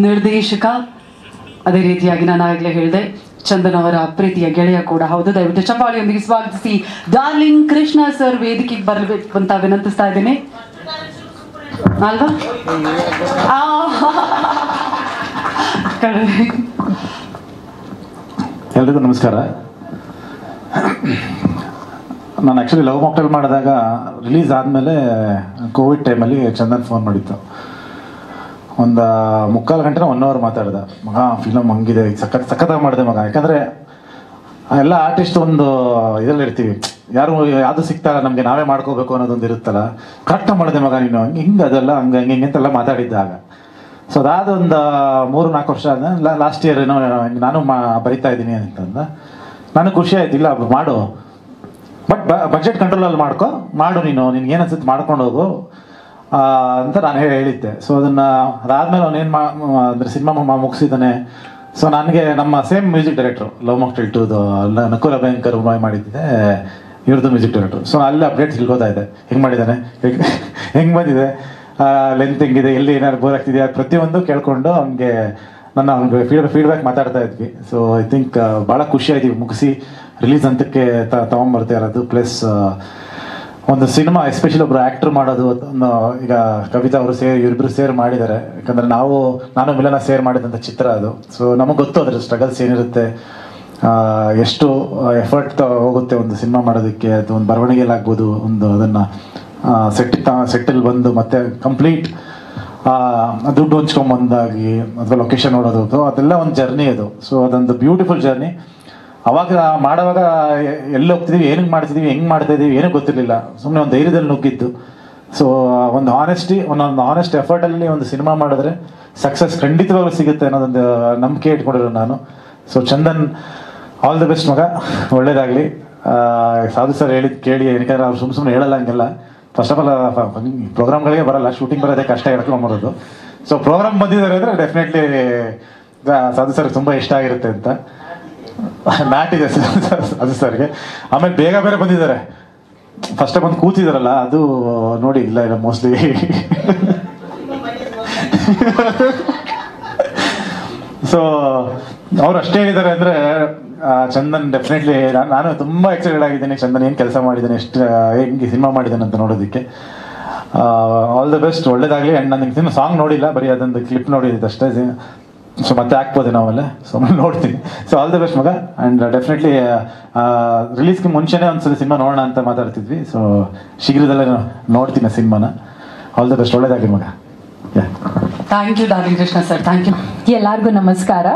ನಿರ್ದೇಶಕ, ಅದೇ ರೀತಿಯಾಗಿ ನಾನು ಆಗಲೇ ಹೇಳಿದೆ ಚಂದನ್ ಅವರ ಪ್ರೀತಿಯ ಗೆಳೆಯ ಕೂಡ ಹೌದು. ದಯವಿಟ್ಟು ಚಪ್ಪಾಳಿಯೊಂದಿಗೆ ಸ್ವಾಗತಿಸಿ ಡಾರ್ಲಿಂಗ್ ಕೃಷ್ಣ ಸರ್ ವೇದಿಕೆಗೆ ಬರಬೇಕು ಅಂತ ವಿನಂತಿಸ್ತಾ ಇದ್ದೇನೆ ಅಲ್ವಾ. ಎಲ್ರಿಗೂ ನಮಸ್ಕಾರ. ನಾನು ಆ್ಯಕ್ಚುಲಿ ಲವ್ ಮಾಕ್ಟೇಲ್ ಮಾಡಿದಾಗ ರಿಲೀಸ್ ಆದಮೇಲೆ ಕೋವಿಡ್ ಟೈಮಲ್ಲಿ ಚಂದನ್ ಫೋನ್ ಮಾಡಿತ್ತು. ಒಂದು 3/4 ಗಂಟೆ 1 ಅವರ್ ಮಾತಾಡ್ದೆ. ಮಗ ಫಿಲಮ್ ಹಂಗಿದೆ, ಸಖತ್ತಾಗಿ ಮಾಡಿದೆ ಮಗ. ಯಾಕಂದರೆ ಎಲ್ಲ ಆರ್ಟಿಸ್ಟ್ ಒಂದು ಇದರಲ್ಲಿ ಇರ್ತೀವಿ, ಯಾರು ಯಾವುದು ಸಿಗ್ತಾರ ನಮಗೆ ನಾವೇ ಮಾಡ್ಕೋಬೇಕು ಅನ್ನೋದೊಂದು ಇರುತ್ತಲ್ಲ. ಕರೆಕ್ಟಾಗಿ ಮಾಡಿದೆ ಮಗ ನೀನು, ಹಿಂಗೆ ಅದೆಲ್ಲ ಹಂಗೆ ಅಂತೆಲ್ಲ ಮಾತಾಡಿದ್ದಾಗ. ಸೊ ಅದಾದ ಒಂದು 3-4 ವರ್ಷ ಆದ ಲಾಸ್ಟ್ ಇಯರ್ ಏನೋ ನಾನು ಬರಿತಾ ಇದ್ದೀನಿ ಅಂತಂದ. ನನಗೆ ಖುಷಿ ಆಯ್ತು, ಇಲ್ಲ ಮಾಡು, ಬಟ್ ಬಜೆಟ್ ಕಂಟ್ರೋಲಲ್ಲಿ ಮಾಡು ನೀನು, ನಿನ್ಗೆ ಏನು ಅನ್ಸುತ್ತೆ ಮಾಡ್ಕೊಂಡು ಹೋಗು ಅಂತ ನಾನು ಹೇಳಿದ್ದೆ. ಸೊ ಅದಾದ್ಮೇಲೆ ಅವನೇನು ಅಂದರೆ ಸಿನಿಮಾ ಮುಗಿಸಿದ್ದಾನೆ. ಸೊ ನನಗೆ ನಮ್ಮ same music director love mocktail 2 ನಕುಲ ಭಯಂಕರ್ ಮಾಡಿದ್ದೆ, ಇವ್ರದ್ದು ಮ್ಯೂಸಿಕ್ ಡೈರೆಕ್ಟ್ರು. ಸೊ ಅಲ್ಲಿ ಅಪ್ಡೇಟ್ಸ್ ತಿಳ್ಕೊತಾ ಇದೆ, ಹೆಂಗೆ ಮಾಡಿದ್ದಾನೆ, ಹೆಂಗೆ ಬಂದಿದೆ, ಲೆಂತ್ ಹೆಂಗಿದೆ, ಎಲ್ಲಿ ಏನಾದ್ರು ಬೋರ್ ಆಗ್ತಿದೆಯಾ, ಪ್ರತಿಯೊಂದು ಕೇಳ್ಕೊಂಡು ಅವ್ನಿಗೆ ಅವ್ನಿಗೆ ಫೀಡ್ಬ್ಯಾಕ್ ಮಾತಾಡ್ತಾ ಇದ್ವಿ. ಸೊ ಐ ಥಿಂಕ್ ಭಾಳ ಖುಷಿ ಆಯ್ತೀವಿ ಮುಗಿಸಿ ರಿಲೀಸ್ ಅಂತಕ್ಕೆ ತೊಗೊಂಬರ್ತಾ ಇರೋದು. ಪ್ಲಸ್ ಒಂದು ಸಿನಿಮಾ ಎಸ್ಪೆಷಲಿ ಒಬ್ರು ಆ್ಯಕ್ಟರ್ ಮಾಡೋದು, ಈಗ ಕವಿತಾ ಅವರು ಇವರಿಬ್ಬರು ಸೇರ್ ಮಾಡಿದ್ದಾರೆ. ಯಾಕಂದರೆ ನಾನು ಮಿಲನ ಸೇರ್ ಮಾಡಿದಂಥ ಚಿತ್ರ ಅದು. ಸೊ ನಮಗೆ ಗೊತ್ತು ಅದ್ರ ಸ್ಟ್ರಗಲ್ಸ್ ಏನಿರುತ್ತೆ, ಎಷ್ಟು ಎಫರ್ಟ್ ಹೋಗುತ್ತೆ ಒಂದು ಸಿನಿಮಾ ಮಾಡೋದಕ್ಕೆ. ಅಥವಾ ಒಂದು ಬರವಣಿಗೆಯಲ್ಲಾಗ್ಬೋದು, ಒಂದು ಅದನ್ನು ಸೆಟ್ಟಲ್ಲಿ ಬಂದು ಮತ್ತೆ ಕಂಪ್ಲೀಟ್ ದುಡ್ಡು ಹಂಚ್ಕೊಂಬಂದಾಗಿ ಅಥವಾ ಲೊಕೇಶನ್ ನೋಡೋದು, ಅದೆಲ್ಲ ಒಂದು ಜರ್ನಿ ಅದು. ಸೊ ಅದೊಂದು ಬ್ಯೂಟಿಫುಲ್ ಜರ್ನಿ. ಅವಾಗ ಮಾಡೋವಾಗ ಎಲ್ಲಿ ಹೋಗ್ತಿದ್ದೀವಿ, ಏನಕ್ಕೆ ಮಾಡ್ತಿದ್ದೀವಿ, ಹೆಂಗೆ ಮಾಡ್ತಾಯಿದ್ದೀವಿ ಏನೂ ಗೊತ್ತಿರಲಿಲ್ಲ. ಸುಮ್ಮನೆ ಒಂದು ಧೈರ್ಯದಲ್ಲಿ ನುಗ್ಗಿದ್ದು. ಸೊ ಒಂದು ಆನೆಸ್ಟ್ ಎಫರ್ಟಲ್ಲಿ ಒಂದು ಸಿನಿಮಾ ಮಾಡಿದ್ರೆ ಸಕ್ಸಸ್ ಖಂಡಿತವಾಗ್ಲೂ ಸಿಗುತ್ತೆ ಅನ್ನೋದೊಂದು ನಂಬಿಕೆ ಇಟ್ಕೊಂಡಿರೋ ನಾನು. So Chandan, all the best ಮಗ, ಒಳ್ಳೇದಾಗಲಿ. ಸಾಧು ಸರ್ ಹೇಳಿದ್ದು ಕೇಳಿ, ಯಾಕಂದ್ರೆ ಅವ್ರು ಸುಮ್ಮನೆ ಹೇಳಲ್ಲ ಹಂಗೆಲ್ಲ. ಫಸ್ಟ್ ಆಫ್ ಆಲ್ ಪ್ರೋಗ್ರಾಮ್ಗಳಿಗೆ ಬರಲ್ಲ, ಶೂಟಿಂಗ್ ಬರೋದೇ ಕಷ್ಟ ಹೇಳ್ಕೊಂಬರೋದು. ಸೊ ಪ್ರೋಗ್ರಾಮ್ ಬಂದಿದ್ದಾರೆ ಅಂದರೆ ಡೆಫಿನೆಟ್ಲಿ ಸಾಧು ಸರ್ ತುಂಬ ಇಷ್ಟ ಆಗಿರುತ್ತೆ ಅಂತ ನಾಟಿದೆ ಸಾಧು ಸರ್ಗೆ. ಆಮೇಲೆ ಬೇಗ ಬೇರೆ ಬಂದಿದ್ದಾರೆ, ಫಸ್ಟ್ ಬಂದು ಕೂತಿದಾರಲ್ಲ ಅದು ನೋಡಿ, ಇಲ್ಲ ಮೋಸ್ಟ್ಲಿ ಸೊ ಅವ್ರು ಅಷ್ಟೇ ಹೇಳಿದ್ದಾರೆ ಅಂದರೆ ಚಂದನ್ ಡೆಫಿನೆಟ್ಲಿ ನಾನು ತುಂಬ ಎಕ್ಸೈಟೆಡ್ ಆಗಿದ್ದೀನಿ. ಚಂದನ್ ಏನು ಕೆಲಸ ಮಾಡಿದ್ದಾನೆ, ಎಷ್ಟು ಹೆಂಗೆ ಸಿನಿಮಾ ಮಾಡಿದ್ದಾನೆ ಅಂತ ನೋಡೋದಕ್ಕೆ. ಆಲ್ ದ ಬೆಸ್ಟ್, ಒಳ್ಳೇದಾಗಲಿ. ಆ್ಯಂಡ್ ನನಗೆ ಸಿನಿಮಾ ಸಾಂಗ್ ನೋಡಿಲ್ಲ, ಬರೀ ಅದೊಂದು ಕ್ಲಿಪ್ ನೋಡಿದ್ದು ಅಷ್ಟೇ. ಸೊ ಮತ್ತೆ ಹಾಕ್ಬೋದು ನಾವೆಲ್ಲ, ಸೊ ನೋಡ್ತೀನಿ. ಸೊ ಆಲ್ ದ ಬೆಸ್ಟ್ ಮಗ. ಆ್ಯಂಡ್ ಡೆಫಿನೆಟ್ಲಿ ರಿಲೀಸ್ಗೆ ಮುಂಚೆನೇ ಒಂದ್ಸಲ ಸಿನಿಮಾ ನೋಡೋಣ ಅಂತ ಮಾತಾಡ್ತಿದ್ವಿ. ಸೊ ಶೀಘ್ರದಲ್ಲೇ ನೋಡ್ತೀನಿ ಸಿನಿಮಾನ. ಆಲ್ ದ ಬೆಸ್ಟ್, ಒಳ್ಳೇದಾಗಲಿ ಮಗ. Thank you darling Krishna sir, thank you. ಎಲ್ಲರಿಗೂ ನಮಸ್ಕಾರ.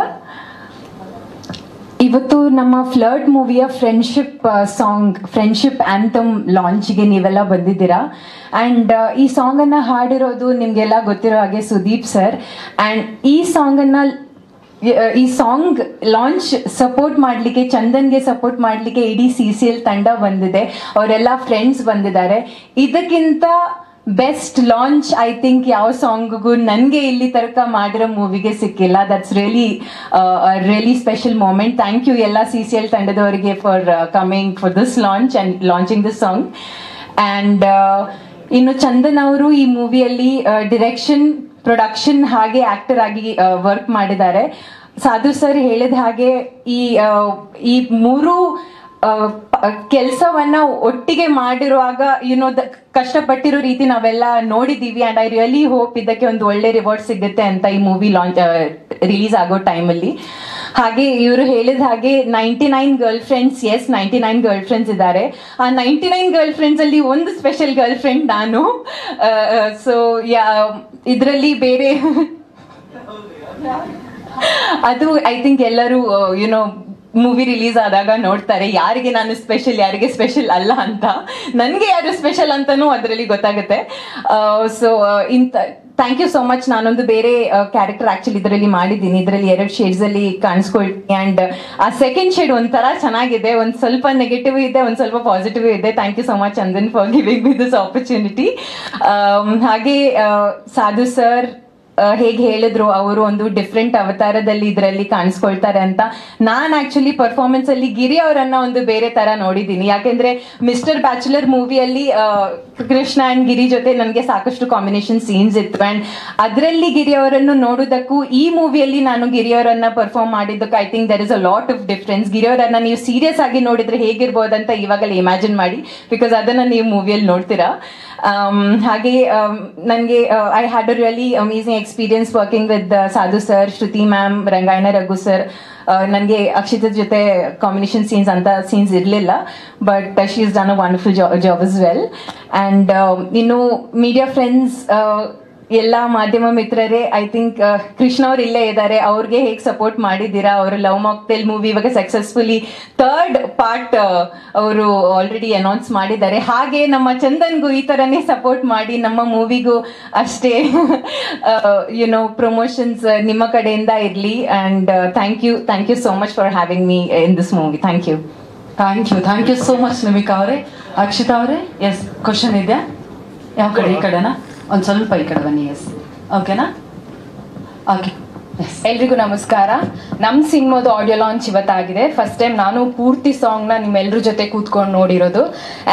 ಇವತ್ತು ನಮ್ಮ ಫ್ಲರ್ಟ್ ಮೂವಿಯ ಫ್ರೆಂಡ್ಶಿಪ್ ಆಂಥಮ್ ಲಾಂಚ್ಗೆ ನೀವೆಲ್ಲ ಬಂದಿದ್ದೀರಾ. ಆ್ಯಂಡ್ ಈ ಸಾಂಗನ್ನು ಹಾಡಿರೋದು ನಿಮಗೆಲ್ಲ ಗೊತ್ತಿರೋ ಹಾಗೆ ಸುದೀಪ್ ಸರ್. ಆ್ಯಂಡ್ ಈ ಸಾಂಗ್ ಲಾಂಚ್ ಸಪೋರ್ಟ್ ಮಾಡಲಿಕ್ಕೆ, ಚಂದನ್ಗೆ ಸಪೋರ್ಟ್ ಮಾಡಲಿಕ್ಕೆ ಇಡೀ CCL ತಂಡ ಬಂದಿದೆ, ಅವರೆಲ್ಲ ಫ್ರೆಂಡ್ಸ್ ಬಂದಿದ್ದಾರೆ. ಇದಕ್ಕಿಂತ ಬೆಸ್ಟ್ ಲಾಂಚ್ ಐ ಥಿಂಕ್ ಯಾವ ಸಾಂಗ್ಗೂ ನನಗೆ ಇಲ್ಲಿ ತನಕ ಮಾಡಿರೋ ಮೂವಿಗೆ ಸಿಕ್ಕಿಲ್ಲ. That's really special moment. Thank you ಎಲ್ಲ CCL ತಂಡದವರಿಗೆ for coming for this launch and launching this song. And ಇನ್ನು ಚಂದನ್ ಅವರು ಈ ಮೂವಿಯಲ್ಲಿ ಡಿರೆಕ್ಷನ್, ಪ್ರೊಡಕ್ಷನ್ ಹಾಗೆ ಆಕ್ಟರ್ ಆಗಿ ವರ್ಕ್ ಮಾಡಿದ್ದಾರೆ. ಸಾಧು ಸರ್ ಹೇಳಿದ ಹಾಗೆ ಈ ಮೂರು ಕೆಲಸವನ್ನ ಒಟ್ಟಿಗೆ ಮಾಡಿರುವಾಗ ಕಷ್ಟಪಟ್ಟಿರೋ ರೀತಿ ನಾವೆಲ್ಲ ನೋಡಿದೀವಿ. ಅಂಡ್ ಐ ರಿಯಲಿ ಹೋಪ್ ಇದಕ್ಕೆ ಒಂದು ಒಳ್ಳೆ ರಿವಾರ್ಡ್ ಸಿಗುತ್ತೆ ಅಂತ ಈ ಮೂವಿ ರಿಲೀಸ್ ಆಗೋ ಟೈಮಲ್ಲಿ. ಹಾಗೆ ಇವರು ಹೇಳಿದ ಹಾಗೆ 99 ಗರ್ಲ್ ಫ್ರೆಂಡ್ಸ್, 99 ಗರ್ಲ್ ಫ್ರೆಂಡ್ಸ್ ಇದ್ದಾರೆ. ಆ 99 ಗರ್ಲ್ ಫ್ರೆಂಡ್ಸ್ ಅಲ್ಲಿ ಒಂದು ಸ್ಪೆಷಲ್ ಗರ್ಲ್ ಫ್ರೆಂಡ್ ನಾನು. ಸೊ ಇದರಲ್ಲಿ ಬೇರೆ ಅದು ಐ ಥಿಂಕ್ ಎಲ್ಲರೂ ಮೂವಿ ರಿಲೀಸ್ ಆದಾಗ ನೋಡ್ತಾರೆ ಯಾರಿಗೆ ನಾನು ಸ್ಪೆಷಲ್, ಯಾರಿಗೆ ಸ್ಪೆಷಲ್ ಅಲ್ಲ ಅಂತ. ನನಗೆ ಯಾರು ಸ್ಪೆಷಲ್ ಅಂತನೂ ಅದರಲ್ಲಿ ಗೊತ್ತಾಗುತ್ತೆ. So thank you so much. ನಾನೊಂದು ಬೇರೆ ಕ್ಯಾರೆಕ್ಟರ್ ಆಕ್ಚುಲಿ ಇದರಲ್ಲಿ ಮಾಡಿದ್ದೀನಿ. ಇದರಲ್ಲಿ 2 ಶೇಡ್ಸ್ ಅಲ್ಲಿ ಕಾಣಿಸ್ಕೊಳ್ತೀನಿ. ಆ್ಯಂಡ್ ಆ ಸೆಕೆಂಡ್ ಶೇಡ್ ಒಂಥರ ಚೆನ್ನಾಗಿದೆ, ಒಂದು ಸ್ವಲ್ಪ ನೆಗೆಟಿವ್ ಇದೆ, ಒಂದು ಸ್ವಲ್ಪ ಪಾಸಿಟಿವ್ ಇದೆ. Thank you so much Chandan for giving me this opportunity. ಹಾಗೆ ಸಾಧು ಸರ್, ಹೇಗೆ ಹೇಳಿದ್ರು ಅವರು ಒಂದು ಡಿಫ್ರೆಂಟ್ ಅವತಾರದಲ್ಲಿ ಇದರಲ್ಲಿ ಕಾಣಿಸ್ಕೊಳ್ತಾರೆ ಅಂತ. ನಾನು ಆಕ್ಚುಲಿ ಪರ್ಫಾರ್ಮೆನ್ಸ್ ಅಲ್ಲಿ ಗಿರಿ ಅವರನ್ನ ಒಂದು ಬೇರೆ ತರ ನೋಡಿದ್ದೀನಿ. ಯಾಕೆಂದ್ರೆ ಮಿಸ್ಟರ್ ಬ್ಯಾಚುಲರ್ ಮೂವಿಯಲ್ಲಿ ಕೃಷ್ಣ ಅಂಡ್ ಗಿರಿ ಜೊತೆ ನನಗೆ ಸಾಕಷ್ಟು ಕಾಂಬಿನೇಷನ್ ಸೀನ್ಸ್ ಇತ್ತು. ಅಂಡ್ ಅದರಲ್ಲಿ ಗಿರಿ ಅವರನ್ನು ನೋಡೋದಕ್ಕೂ ಈ ಮೂವಿಯಲ್ಲಿ ನಾನು ಗಿರಿ ಅವರನ್ನ ಪರ್ಫಾರ್ಮ್ ಮಾಡಿದ್ದಕ್ಕೆ I think there is a lot of difference. Giri ಅವರನ್ನ ನೀವು ಸೀರಿಯಸ್ ಆಗಿ ನೋಡಿದ್ರೆ ಹೇಗಿರ್ಬೋದಂತ ಇವಾಗಲೇ ಇಮ್ಯಾಜಿನ್ ಮಾಡಿ, ಬಿಕಾಸ್ ಅದನ್ನ ನೀವು ಮೂವಿಯಲ್ಲಿ ನೋಡ್ತೀರಾ. ಹಾಗೆ ನನಗೆ I had a really amazing experience working with ಸಾಧು ಸರ್, ಶ್ರುತಿ ಮ್ಯಾಮ್, ರಂಗಾಯಣ ರಘು ಸರ್. ನನಗೆ ಅಕ್ಷಿತಾ ಜೊತೆ ಕಾಂಬಿನೇಷನ್ ಸೀನ್ಸ್ ಅಂತ ಸೀನ್ಸ್ ಇರಲಿಲ್ಲ, but she is done a wonderful job is well. And ಇನ್ನು ಮೀಡಿಯಾ ಫ್ರೆಂಡ್ಸ್, ಎಲ್ಲ ಮಾಧ್ಯಮ ಮಿತ್ರರೇ, ಐ ಥಿಂಕ್ ಕೃಷ್ಣ ಅವ್ರು ಇಲ್ಲೇ ಇದ್ದಾರೆ. ಅವ್ರಿಗೆ ಹೇಗೆ ಸಪೋರ್ಟ್ ಮಾಡಿದ್ದೀರಾ? ಅವರು ಲವ್ ಮಾಕ್ಟೇಲ್ ಮೂವಿ ಇವಾಗ ಸಕ್ಸಸ್ಫುಲಿ 3rd ಪಾರ್ಟ್ ಅವರು ಆಲ್ರೆಡಿ ಅನೌನ್ಸ್ ಮಾಡಿದ್ದಾರೆ. ಹಾಗೆ ನಮ್ಮ ಚಂದನ್ಗೂ ಈ ತರನೇ ಸಪೋರ್ಟ್ ಮಾಡಿ ನಮ್ಮ ಮೂವಿಗೂ ಅಷ್ಟೇ ಯುನೋ ಪ್ರಮೋಷನ್ಸ್ ನಿಮ್ಮ ಕಡೆಯಿಂದ ಇರಲಿ. And thank you so much for having me in this movie. Thank you so much Namika ಅವರೇ. ಅಕ್ಷಿತಾ ಅವರೇ, ಎಸ್ ಕ್ವಶನ್ ಇದೆಯಾ? ಯಾವ ಕಡೆ? ಈ ಕಡೆನಾ? ಒಂದು ಸ್ವಲ್ಪ ಈ ಕಡೆ ಬನ್ನಿ. ಎಸ್, ಓಕೆನಾ? ಓಕೆ. ಎಲ್ರಿಗೂ ನಮಸ್ಕಾರ. ನಮ್ಮ ಸಿನಿಮಾದ ಆಡಿಯೋ ಲಾಂಚ್ ಇವತ್ತಾಗಿದೆ. ಫಸ್ಟ್ ಟೈಮ್ ನಾನು ಪೂರ್ತಿ ಸಾಂಗ್ನ ನಿಮ್ಮೆಲ್ಲರ ಜೊತೆ ಕೂತ್ಕೊಂಡು ನೋಡಿರೋದು.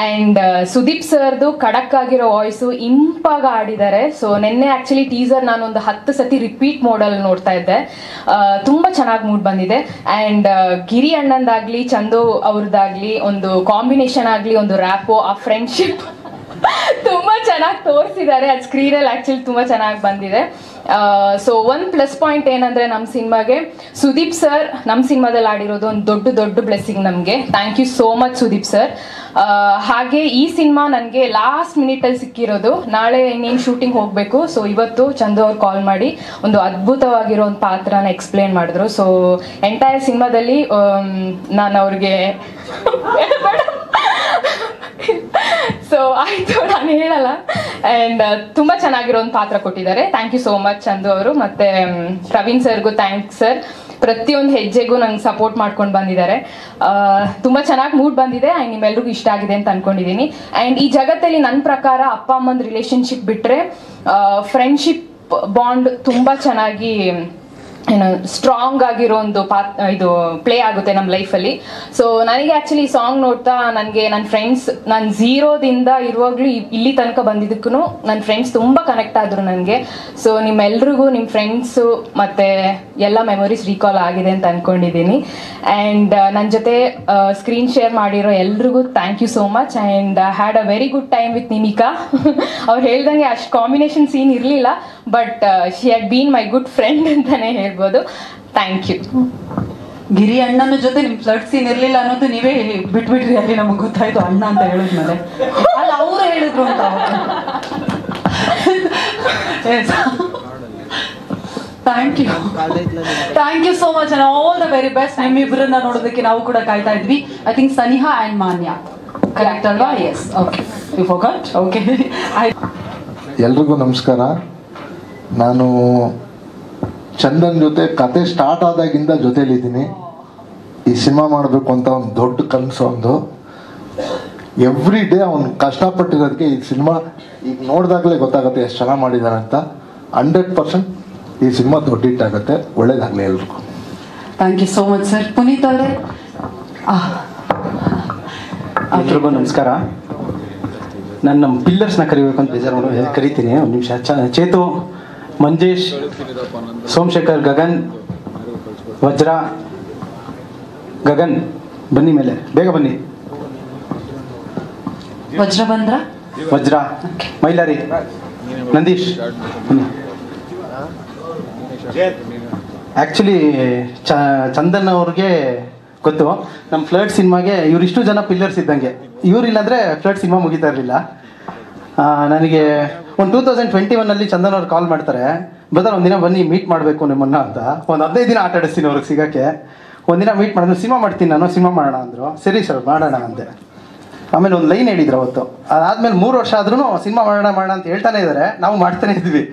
ಆ್ಯಂಡ್ ಸುದೀಪ್ ಸರ್ದು ಖಡಕ್ ಆಗಿರೋ ವಾಯ್ಸು ಇಂಪಾಗಿ ಆಡಿದ್ದಾರೆ. ಸೊ ನಿನ್ನೆ ಆ್ಯಕ್ಚುಲಿ ಟೀಸರ್ ನಾನು ಒಂದು 10 ಸತಿ ರಿಪೀಟ್ ಮೋಡಲ್ಲಿ ನೋಡ್ತಾ ಇದ್ದೆ. ತುಂಬ ಚೆನ್ನಾಗಿ ಮೂಡ್ ಬಂದಿದೆ. ಆ್ಯಂಡ್ ಗಿರಿ ಅಣ್ಣಂದಾಗಲಿ ಚಂದು ಅವ್ರದ್ದಾಗಲಿ ಒಂದು ಕಾಂಬಿನೇಷನ್ ಆಗಲಿ, ಒಂದು ರ್ಯಾಪು, ಆ ಫ್ರೆಂಡ್ಶಿಪ್ ತುಂಬ ಚೆನ್ನಾಗಿ ತೋರಿಸಿದ್ದಾರೆ. ಅದು ಸ್ಕ್ರೀನಲ್ಲಿ ಆ್ಯಕ್ಚುಲಿ ತುಂಬ ಚೆನ್ನಾಗಿ ಬಂದಿದೆ. ಸೊ ಒಂದು ಪ್ಲಸ್ ಪಾಯಿಂಟ್ ಏನಂದರೆ ನಮ್ಮ ಸಿನಿಮಾಗೆ ಸುದೀಪ್ ಸರ್ ನಮ್ಮ ಸಿನಿಮಾದಲ್ಲಿ ಆಡಿರೋದು ಒಂದು ದೊಡ್ಡ ಬ್ಲೆಸ್ಸಿಂಗ್ ನಮಗೆ. Thank you so much Sudeep sir. ಹಾಗೆ ಈ ಸಿನಿಮಾ ನನಗೆ ಲಾಸ್ಟ್ ಮಿನಿಟಲ್ಲಿ ಸಿಕ್ಕಿರೋದು. ನಾಳೆ ಇನ್ನೇನು ಶೂಟಿಂಗ್ ಹೋಗಬೇಕು. ಸೊ ಇವತ್ತು ಚಂದು ಅವ್ರು ಕಾಲ್ ಮಾಡಿ ಒಂದು ಅದ್ಭುತವಾಗಿರೋ ಒಂದು ಪಾತ್ರನ ಎಕ್ಸ್ಪ್ಲೇನ್ ಮಾಡಿದ್ರು. ಸೊ ಎಂಟೈರ್ ಸಿನಿಮಾದಲ್ಲಿ ನಾನು ಅವ್ರಿಗೆ ಸೊ ಆಯಿತು, ನಾನು ಹೇಳಲ್ಲ. ಆ್ಯಂಡ್ ತುಂಬ ಚೆನ್ನಾಗಿರೋ ಒಂದು ಪಾತ್ರ ಕೊಟ್ಟಿದ್ದಾರೆ. Thank you so much Chandu ಅವರು. ಮತ್ತು ಪ್ರವೀಣ್ ಸರ್ಗೂ ಥ್ಯಾಂಕ್ಸ್ ಸರ್. ಪ್ರತಿಯೊಂದು ಹೆಜ್ಜೆಗೂ ನಂಗೆ ಸಪೋರ್ಟ್ ಮಾಡ್ಕೊಂಡು ಬಂದಿದ್ದಾರೆ. ತುಂಬ ಚೆನ್ನಾಗಿ ಮೂಡ್ ಬಂದಿದೆ. ಆ್ಯಂಡ್ ನಿಮ್ಮೆಲ್ರಿಗೂ ಇಷ್ಟ ಆಗಿದೆ ಅಂತ ಅಂದ್ಕೊಂಡಿದ್ದೀನಿ. ಆ್ಯಂಡ್ ಈ ಜಗತ್ತಲ್ಲಿ ನನ್ನ ಪ್ರಕಾರ ಅಪ್ಪ ಅಮ್ಮನ ರಿಲೇಷನ್ಶಿಪ್ ಬಿಟ್ಟರೆ ಫ್ರೆಂಡ್ಶಿಪ್ ಬಾಂಡ್ ತುಂಬ ಚೆನ್ನಾಗಿ ಏನು ಸ್ಟ್ರಾಂಗ್ ಆಗಿರೋ ಒಂದು ಇದು ಪ್ಲೇ ಆಗುತ್ತೆ ನಮ್ಮ ಲೈಫಲ್ಲಿ. ಸೊ ನನಗೆ ಆ್ಯಕ್ಚುಲಿ ಈ ಸಾಂಗ್ ನೋಡ್ತಾ ನನಗೆ ನನ್ನ ಫ್ರೆಂಡ್ಸ್, ನಾನು ಝೀರೋದಿಂದ ಇರುವಾಗಲೂ ಇಲ್ಲಿ ತನಕ ಬಂದಿದ್ದಕ್ಕೂ ನನ್ನ ಫ್ರೆಂಡ್ಸ್ ತುಂಬ ಕನೆಕ್ಟ್ ಆದರು ನನಗೆ. ಸೊ ನಿಮ್ಮೆಲ್ರಿಗೂ ನಿಮ್ಮ ಫ್ರೆಂಡ್ಸು ಮತ್ತು ಎಲ್ಲ ಮೆಮೊರೀಸ್ ರೀಕಾಲ್ ಆಗಿದೆ ಅಂತ ಅಂದ್ಕೊಂಡಿದ್ದೀನಿ. ಆ್ಯಂಡ್ ನನ್ನ ಜೊತೆ ಸ್ಕ್ರೀನ್ ಶೇರ್ ಮಾಡಿರೋ ಎಲ್ರಿಗೂ thank you so much. And had a very good time with Nimika. ಅವ್ರು ಹೇಳ್ದಂಗೆ ಅಷ್ಟು ಕಾಂಬಿನೇಷನ್ ಸೀನ್ ಇರಲಿಲ್ಲ, but she had been my good friend ಅಂತಲೇ ಹೇಳ್ಬೋದು. Thank you. ಗಿರಿ ಅಣ್ಣನ ಜೊತೆ ನಿಮ್ ಫ್ಲಡ್ ಸೀನ್ ಇರ್ಲಿಲ್ಲ ಅನ್ನೋದು ನೀವೇ ಬಿಟ್ಬಿಟ್ರಿ. ಅಲ್ಲಿ ನಮಗೆ ಗೊತ್ತಾಯ್ತು ಅಣ್ಣ ಅಂತ ಹೇಳಿದ್ಮೇಲೆ. ಅಲ್ಲ, ಅವರು ಹೇಳಿದ್ರು ಅಂತ. Thank you so much and all the very best. ನಿಮ್ಮಿಬ್ಬರನ್ನ ನೋಡೋದಕ್ಕೆ ನಾವು ಕೂಡ ಕಾಯ್ತಾ ಇದ್ವಿ. I think Saniha and Manya, correct ಅಲ್ವಾ? Yes, okay. You forgot? Okay. ಎಲ್ರಿಗೂ ನಮಸ್ಕಾರ. ನಾನು ಚಂದನ್ ಜೊತೆ ಕತೆ ಸ್ಟಾರ್ಟ್ ಆದಾಗಿಂದ ಜೊತೆಲಿದ್ದೀನಿ. ಈ ಸಿನಿಮಾ ಮಾಡಬೇಕು ಅಂತ ಒಂದು ದೊಡ್ಡ ಕನಸು. ಒಂದು ಎವ್ರಿ ಡೇ ಅವ್ನು ಕಷ್ಟಪಟ್ಟಿರೋದಕ್ಕೆ ಈ ಸಿನಿಮಾ ಈಗ ನೋಡಿದಾಗಲೇ ಗೊತ್ತಾಗುತ್ತೆ ಎಷ್ಟು ಚೆನ್ನಾಗಿ ಮಾಡಿದ್ದಾರೆ ಅಂತ. 100% ಈ ಸಿನಿಮಾ ದೊಡ್ಡ ಹಿಟ್ ಆಗುತ್ತೆ. ಒಳ್ಳೇದಾಗಲಿ ಎಲ್ರಿಗೂ. Thank you so much sir. Puneeth ಅವರೇ, ಎಲ್ರಿಗೂ ನಮಸ್ಕಾರ. ನಾನು ನಮ್ಮ ಪಿಲ್ಲರ್ಸ್ನ ಕರಿಬೇಕು ಅಂತ ಬೇಜಾರು ಮಾಡೋ ಕರಿತೀನಿ. ಒಂದು ನಿಮಿಷ. ಚೇತು, ಮಂಜೇಶ್, ಸೋಮಶೇಖರ್, ಗಗನ್, ವಜ್ರ. ಗಗನ್ ಬನ್ನಿ, ಮೇಲೆ ಬೇಗ ಬನ್ನಿ. ವಜ್ರ ಬಂದ್ರ? ವಜ್ರ, ಮೈಲಾರಿ, ನಂದೀಶ್ ಬನ್ನಿ. ಆ್ಯಕ್ಚುಲಿ ಚಂದನ್ ಅವ್ರಿಗೆ ಗೊತ್ತು, ನಮ್ಮ ಫ್ಲಡ್ ಸಿನಿಮಾಗೆ ಇವರಿಷ್ಟು ಜನ ಪಿಲ್ಲರ್ಸ್ ಇದ್ದಂಗೆ. ಇವರಿಲ್ಲಾಂದರೆ ಫ್ಲಡ್ ಸಿನಿಮಾ ಮುಗಿತಾ ಇರಲಿಲ್ಲ. ನನಗೆ ಒಂದು 2021 ಚಂದನ್ ಅವ್ರು ಕಾಲ್ ಮಾಡ್ತಾರೆ, ಬ್ರದರ್ ಒಂದಿನ ಬನ್ನಿ ಮೀಟ್ ಮಾಡಬೇಕು ನಿಮ್ಮನ್ನ ಅಂತ. ಒಂದು 15 ದಿನ ಆಟ ಆಡಿಸ್ತೀನಿ ಅವ್ರಿಗೆ ಸಿಗೋಕ್ಕೆ. ಒಂದಿನ ಮೀಟ್ ಮಾಡಿದ್ರು. ಸಿನಿಮಾ ಮಾಡ್ತೀನಿ ನಾನು, ಸಿನಿಮಾ ಮಾಡೋಣ ಅಂದರು. ಸರಿ ಸರ್ ಮಾಡೋಣ ಅಂದೆ. ಆಮೇಲೆ ಒಂದು ಲೈನ್ ಹೇಳಿದ್ರು ಅವತ್ತು. ಅದಾದ್ಮೇಲೆ 3 ವರ್ಷ ಆದ್ರೂ ಸಿನಿಮಾ ಮಾಡೋಣ ಅಂತ ಹೇಳ್ತಾನೆ ಇದ್ದಾರೆ. ನಾವು ಮಾಡ್ತಾನೆ ಇದ್ವಿ.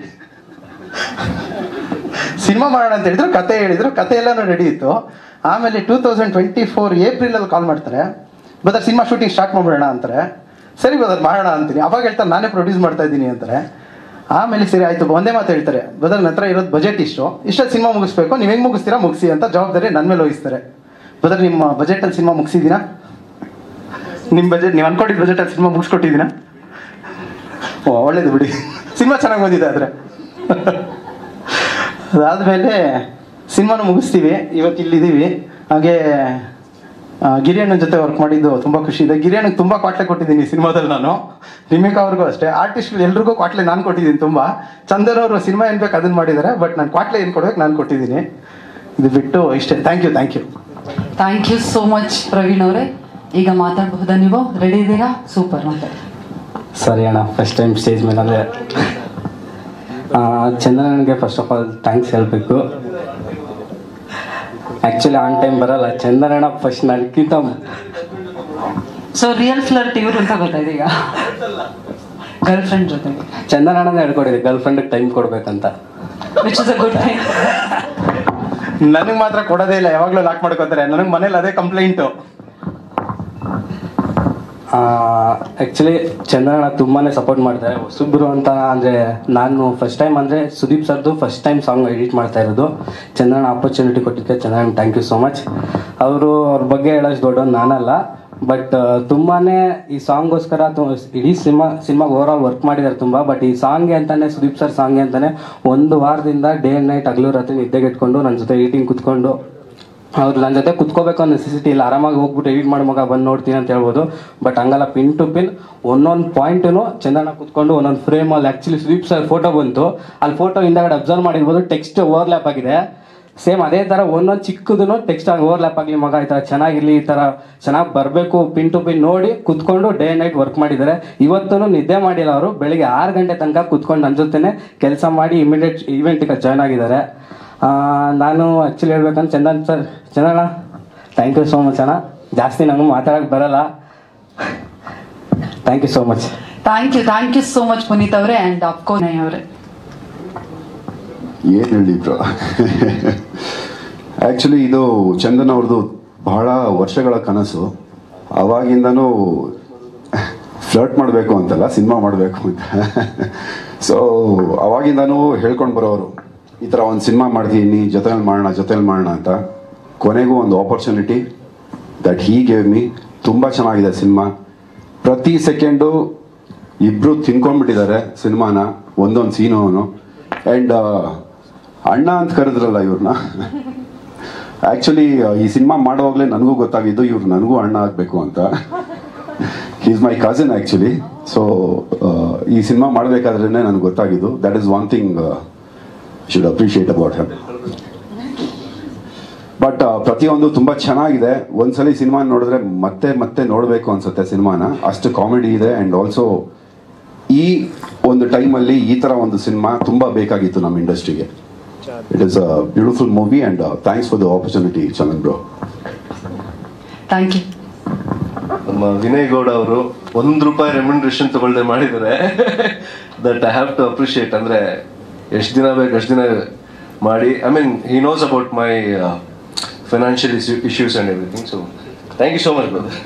ಸಿನಿಮಾ ಮಾಡೋಣ ಅಂತ ಹೇಳಿದ್ರು, ಕತೆ ಹೇಳಿದ್ರು, ಕತೆ ಎಲ್ಲನೂ ರೆಡಿ ಇತ್ತು. ಆಮೇಲೆ 2024 ಏಪ್ರಿಲಲ್ಲಿ ಕಾಲ್ ಮಾಡ್ತಾರೆ, ಬ್ರದರ್ ಸಿನಿಮಾ ಶೂಟಿಂಗ್ ಸ್ಟಾರ್ಟ್ ಮಾಡ್ಬಿಡೋಣ ಅಂತಾರೆ. ಸರಿ ಬ್ರದರ್ ಮಾಡೋಣ ಅಂತೀನಿ. ಅವಾಗ ಹೇಳ್ತಾರೆ ನಾನೇ ಪ್ರೊಡ್ಯೂಸ್ ಮಾಡ್ತಾ ಇದ್ದೀನಿ ಅಂತಾರೆ. ಆಮೇಲೆ ಸರಿ ಆಯಿತು, ಒಂದೇ ಮಾತು ಹೇಳ್ತಾರೆ, ಬ್ರದರ್ ನನ್ನ ಹತ್ರ ಇರೋದು ಬಜೆಟ್ ಇಷ್ಟೊತ್ತು ಸಿನಿಮಾ ಮುಗಿಸ್ಬೇಕು, ನೀವು ಹೆಂಗೆ ಮುಗಿಸ್ತೀರಾ ಮುಗಿಸಿ ಅಂತ ಜವಾಬ್ದಾರಿ ನನ್ನ ಮೇಲೆ ವಹಿಸ್ತಾರೆ. ಬ್ರದರ್ ನಿಮ್ಮ ಬಜೆಟಲ್ಲಿ ಸಿನಿಮಾ ಮುಗಿಸಿದ್ದೀರಾ? ನಿಮ್ಮ ಬಜೆಟ್ ನೀವು ಅನ್ಕೊಂಡಿದ್ದ ಬಜೆಟಲ್ಲಿ ಸಿನಿಮಾ ಮುಗಿಸ್ಕೊಟ್ಟಿದ್ದೀರಾ? ಓ ಒಳ್ಳೇದು ಬಿಡಿ, ಸಿನಿಮಾ ಚೆನ್ನಾಗಿ ಬಂದಿದೆ. ಆದರೆ ಅದಾದಮೇಲೆ ಸಿನಿಮಾನು ಮುಗಿಸ್ತೀವಿ. ಇವತ್ತು ಇಲ್ಲಿದ್ದೀವಿ. ಹಾಗೆ ಗಿರಿಯಣ್ಣನ ಜೊತೆ ವರ್ಕ್ ಮಾಡಿದ್ದು ತುಂಬ ಖುಷಿ ಇದೆ. ಗಿರಿಯಣ್ಣಗೆ ತುಂಬ ಕ್ವಾಟ್ಲೆ ಕೊಟ್ಟಿದ್ದೀನಿ ಸಿನಿಮಾದಲ್ಲಿ ನಾನು. ನಿಮಿಕಾ ಅವ್ರಿಗೂ ಅಷ್ಟೇ, ಆರ್ಟಿಸ್ಟ್ ಎಲ್ರಿಗೂ ಕ್ವಾಟ್ಲೆ ನಾನು ಕೊಟ್ಟಿದ್ದೀನಿ ತುಂಬ. ಚಂದನ್ ಅವರು ಸಿನಿಮಾ ಏನು ಬೇಕು ಅದನ್ನು ಮಾಡಿದ್ದಾರೆ, ಬಟ್ ನಾನು ಕ್ವಾಟ್ಲೆ ಏನು ಕೊಡ್ಬೇಕು ನಾನು ಕೊಟ್ಟಿದ್ದೀನಿ. ಇದು ಬಿಟ್ಟು ಇಷ್ಟೇ. Thank you. Thank you so much Praveen ಅವರೇ. ಈಗ ಮಾತಾಡಬಹುದಾ? ನೀವು ರೆಡಿ ಇದ್ದೀರಾ? ಸೂಪರ್, ಮಾತಾಡಿ. ಸರಿ ಅಣ್ಣ, ಫಸ್ಟ್ ಟೈಮ್ ಸ್ಟೇಜ್ ಮೇಲೆ ಅಂದರೆ ಚಂದನನಿಗೆ ಫಸ್ಟ್ ಆಫ್ ಆಲ್ ಥ್ಯಾಂಕ್ಸ್ ಹೇಳಬೇಕು. ಆ್ಯಕ್ಚುಲಿ ಆನ್ ಟೈಮ್ ಬರಲ್ಲ ಚಂದನಣ್ಣ, ಫಸ್ಟ್ ನನಗಿಂತ. ಸೊ ರಿಯಲ್ ಫ್ಲರ್ಟ್ ಇವರು ಅಂತ ಗೊತ್ತಾಯ್ತು ಈಗ, ಗರ್ಲ್ ಫ್ರೆಂಡ್ ಜೊತೆ. ಚಂದನಣ್ಣನೇ ಹೇಳ್ಕೊಡಿದೆ ಗರ್ಲ್ ಫ್ರೆಂಡಿಗೆ ಟೈಮ್ ಕೊಡ್ಬೇಕಂತ, which is a good thing. ನನಗೆ ಮಾತ್ರ ಕೊಡೋದೇ ಇಲ್ಲ, ಯಾವಾಗಲೂ ಲಾಕ್ ಮಾಡ್ಕೋತಾರೆ. ನನಗೆ ಮನೇಲಿ ಅದೇ ಕಂಪ್ಲೇಂಟು. ಆ್ಯಕ್ಚುಲಿ ಚಂದ್ರಣ್ಣ ತುಂಬಾ ಸಪೋರ್ಟ್ ಮಾಡ್ತಾರೆ. ಹೊಸಬ್ರು ಅಂತ ಅಂದರೆ ನಾನು ಫಸ್ಟ್ ಟೈಮ್ ಅಂದರೆ ಸುದೀಪ್ ಸರ್ದು ಫಸ್ಟ್ ಟೈಮ್ ಸಾಂಗ್ ಎಡಿಟ್ ಮಾಡ್ತಾ ಇರೋದು. ಚಂದ್ರಣ್ಣ ಆಪರ್ಚುನಿಟಿ ಕೊಟ್ಟಿದ್ದೆ. Chandranna thank you so much. ಅವ್ರ ಬಗ್ಗೆ ಹೇಳೋಷ್ಟು ದೊಡ್ಡವನು ನಾನಲ್ಲ, ಬಟ್ ತುಂಬಾ ಈ ಸಾಂಗ್ಗೋಸ್ಕರ ಇಡೀ ಸಿನಿಮಾಗೆ ಓವರ್ ಆಲ್ ವರ್ಕ್ ಮಾಡಿದ್ದಾರೆ ತುಂಬ. ಬಟ್ ಈ ಸಾಂಗ್ಗೆ ಅಂತಾನೆ, ಸುದೀಪ್ ಸರ್ ಸಾಂಗ್ಗೆ ಅಂತಾನೆ ಒಂದು ವಾರದಿಂದ ಡೇ ಆ್ಯಂಡ್ ನೈಟ್ ಹಗಲು ರಾತ್ರಿ ನಿದ್ದೆಗೆಟ್ಕೊಂಡು ನನ್ನ ಜೊತೆ ಎಡಿಟಿಂಗ್ ಕುತ್ಕೊಂಡು, ಅವ್ರು ನನ್ನ ಜೊತೆ ಕುತ್ಕೋಬೇಕು ಅನ್ನೋ ನೆಸೆಸಿಟಿ ಇಲ್ಲ, ಆರಾಮಾಗಿ ಹೋಗ್ಬಿಟ್ಟು ಎಡಿಟ್ ಮಾಡಿ ಮಗ ಬಂದು ನೋಡ್ತೀನಿ ಅಂತ ಹೇಳ್ಬೋದು. ಬಟ್ ಹಂಗಲ್ಲ, ಪಿನ್ ಟು ಪಿನ್ ಒಂದೊಂದು ಪಾಯಿಂಟು ಚಂದನ ಕುತ್ಕೊಂಡು ಒಂದೊಂದು ಫ್ರೇಮಲ್ಲಿ. ಆ್ಯಕ್ಚುಲಿ ಸುದೀಪ್ ಸರ್ ಫೋಟೋ ಬಂತು, ಅಲ್ಲಿ ಫೋಟೋ ಹಿಂದಗಡೆ ಅಬ್ಸರ್ವ್ ಮಾಡಿರ್ಬೋದು, ಟೆಕ್ಸ್ಟ್ ಓವರ್ಲ್ಯಾಪ್ ಆಗಿದೆ. ಸೇಮ್ ಅದೇ ಥರ ಒಂದೊಂದು ಚಿಕ್ಕದೂ ಟೆಕ್ಸ್ಟ್ ಆಗಿ ಓವರ್ಲ್ಯಾಪ್ ಆಗಲಿ ಮಗ, ಈ ಥರ ಚೆನ್ನಾಗಿರಲಿ, ಈ ಥರ ಚೆನ್ನಾಗಿ ಬರಬೇಕು, ಪಿನ್ ಟು ಪಿನ್ ನೋಡಿ ಕುತ್ಕೊಂಡು ಡೇ ಆ್ಯಂಡ್ ನೈಟ್ ವರ್ಕ್ ಮಾಡಿದ್ದಾರೆ. ಇವತ್ತೂ ನಿದ್ದೆ ಮಾಡಿಲ್ಲ ಅವರು. ಬೆಳಿಗ್ಗೆ 6 ಗಂಟೆ ತನಕ ಕುತ್ಕೊಂಡು ನನ್ನ ಜೊತೆನೇ ಕೆಲಸ ಮಾಡಿ ಇಮಿಡಿಯೇಟ್ ಈವೆಂಟಿಗೆ ಜಾಯ್ನ್ ಆಗಿದ್ದಾರೆ. ನಾನು ಆ್ಯಕ್ಚುಲಿ ಹೇಳ್ಬೇಕಂದ್ರೆ ಚಂದಣ್ಣ ಥ್ಯಾಂಕ್ ಯು ಸೋ ಮಚ್ ಅಣ್ಣ. ಜಾಸ್ತಿ ನಂಗೆ ಮಾತಾಡೋಕ್ಕೆ ಬರಲ್ಲ. Thank you so much. Thank you so much Puneeth ಅವರೇ. ಆ್ಯಂಡ್ ಅಫ್ಕೋರ್ಸ್ ಅವರೇ ಏನು ಹೇಳಿ ಬ್ರೋ, ಆ್ಯಕ್ಚುಲಿ ಇದು ಚಂದನ್ ಅವ್ರದ್ದು ಬಹಳ ವರ್ಷಗಳ ಕನಸು. ಅವಾಗಿಂದನೂ ಫ್ಲರ್ಟ್ ಮಾಡಬೇಕು ಅಂತಲ್ಲ, ಸಿನಿಮಾ ಮಾಡಬೇಕು ಅಂತ. ಸೊ ಅವಾಗಿಂದನೂ ಹೇಳ್ಕೊಂಡು ಬರೋರು, ಈ ಥರ ಒಂದು ಸಿನಿಮಾ ಮಾಡ್ತೀನಿ, ಜೊತೆಲಿ ಮಾಡೋಣ ಅಂತ. ಕೊನೆಗೂ ಒಂದು opportunity that he gave me. ತುಂಬ ಚೆನ್ನಾಗಿದೆ ಸಿನಿಮಾ. ಪ್ರತಿ ಸೆಕೆಂಡು ಇಬ್ಬರು ತಿನ್ಕೊಂಡ್ಬಿಟ್ಟಿದ್ದಾರೆ ಸಿನಿಮಾನ, ಒಂದೊಂದು ಸೀನು. ಆ್ಯಂಡ್ ಅಣ್ಣ ಅಂತ ಕರೆದ್ರಲ್ಲ ಇವ್ರನ್ನ, ಆ್ಯಕ್ಚುಲಿ ಈ ಸಿನಿಮಾ ಮಾಡುವಾಗಲೇ ನನಗೂ ಗೊತ್ತಾಗಿದ್ದು ಇವ್ರು ನನಗೂ ಅಣ್ಣ ಆಗಬೇಕು ಅಂತ. Is my cousin actually. So ಈ ಸಿನಿಮಾ ಮಾಡಬೇಕಾದ್ರೇ ನನಗೆ ಗೊತ್ತಾಗಿದ್ದು. That is one thing should appreciate about him. But ಪ್ರತಿಯೊಂದು ತುಂಬ ಚೆನ್ನಾಗಿದೆ. ಒಂದ್ಸಲಿ ಸಿನಿಮಾ ನೋಡಿದ್ರೆ ಮತ್ತೆ ನೋಡಬೇಕು ಅನ್ಸುತ್ತೆ ಸಿನಿಮಾನ, ಅಷ್ಟು ಕಾಮಿಡಿ ಇದೆ. ಆ್ಯಂಡ್ ಆಲ್ಸೋ ಈ ಒಂದು ಟೈಮಲ್ಲಿ ಈ ಥರ ಒಂದು ಸಿನಿಮಾ ತುಂಬ ಬೇಕಾಗಿತ್ತು ನಮ್ಮ ಇಂಡಸ್ಟ್ರಿಗೆ. It is a beautiful movie and thanks for the opportunity Chandan bro. Thank you. ನಮ್ಮ ವಿನಯ್ ಗೌಡ ಅವರು ₹1 ರೆಮ್ಯುನರೇಷನ್ ತಗೊಳ್ದೆ ಮಾಡಿದ್ದಾರೆ. That I have to appreciate. ಅಂದರೆ ಎಷ್ಟು ದಿನ ಬೇಕು ಅಷ್ಟು ದಿನ ಮಾಡಿ. I mean he knows about my financial issues and everything. So thank you so much brother.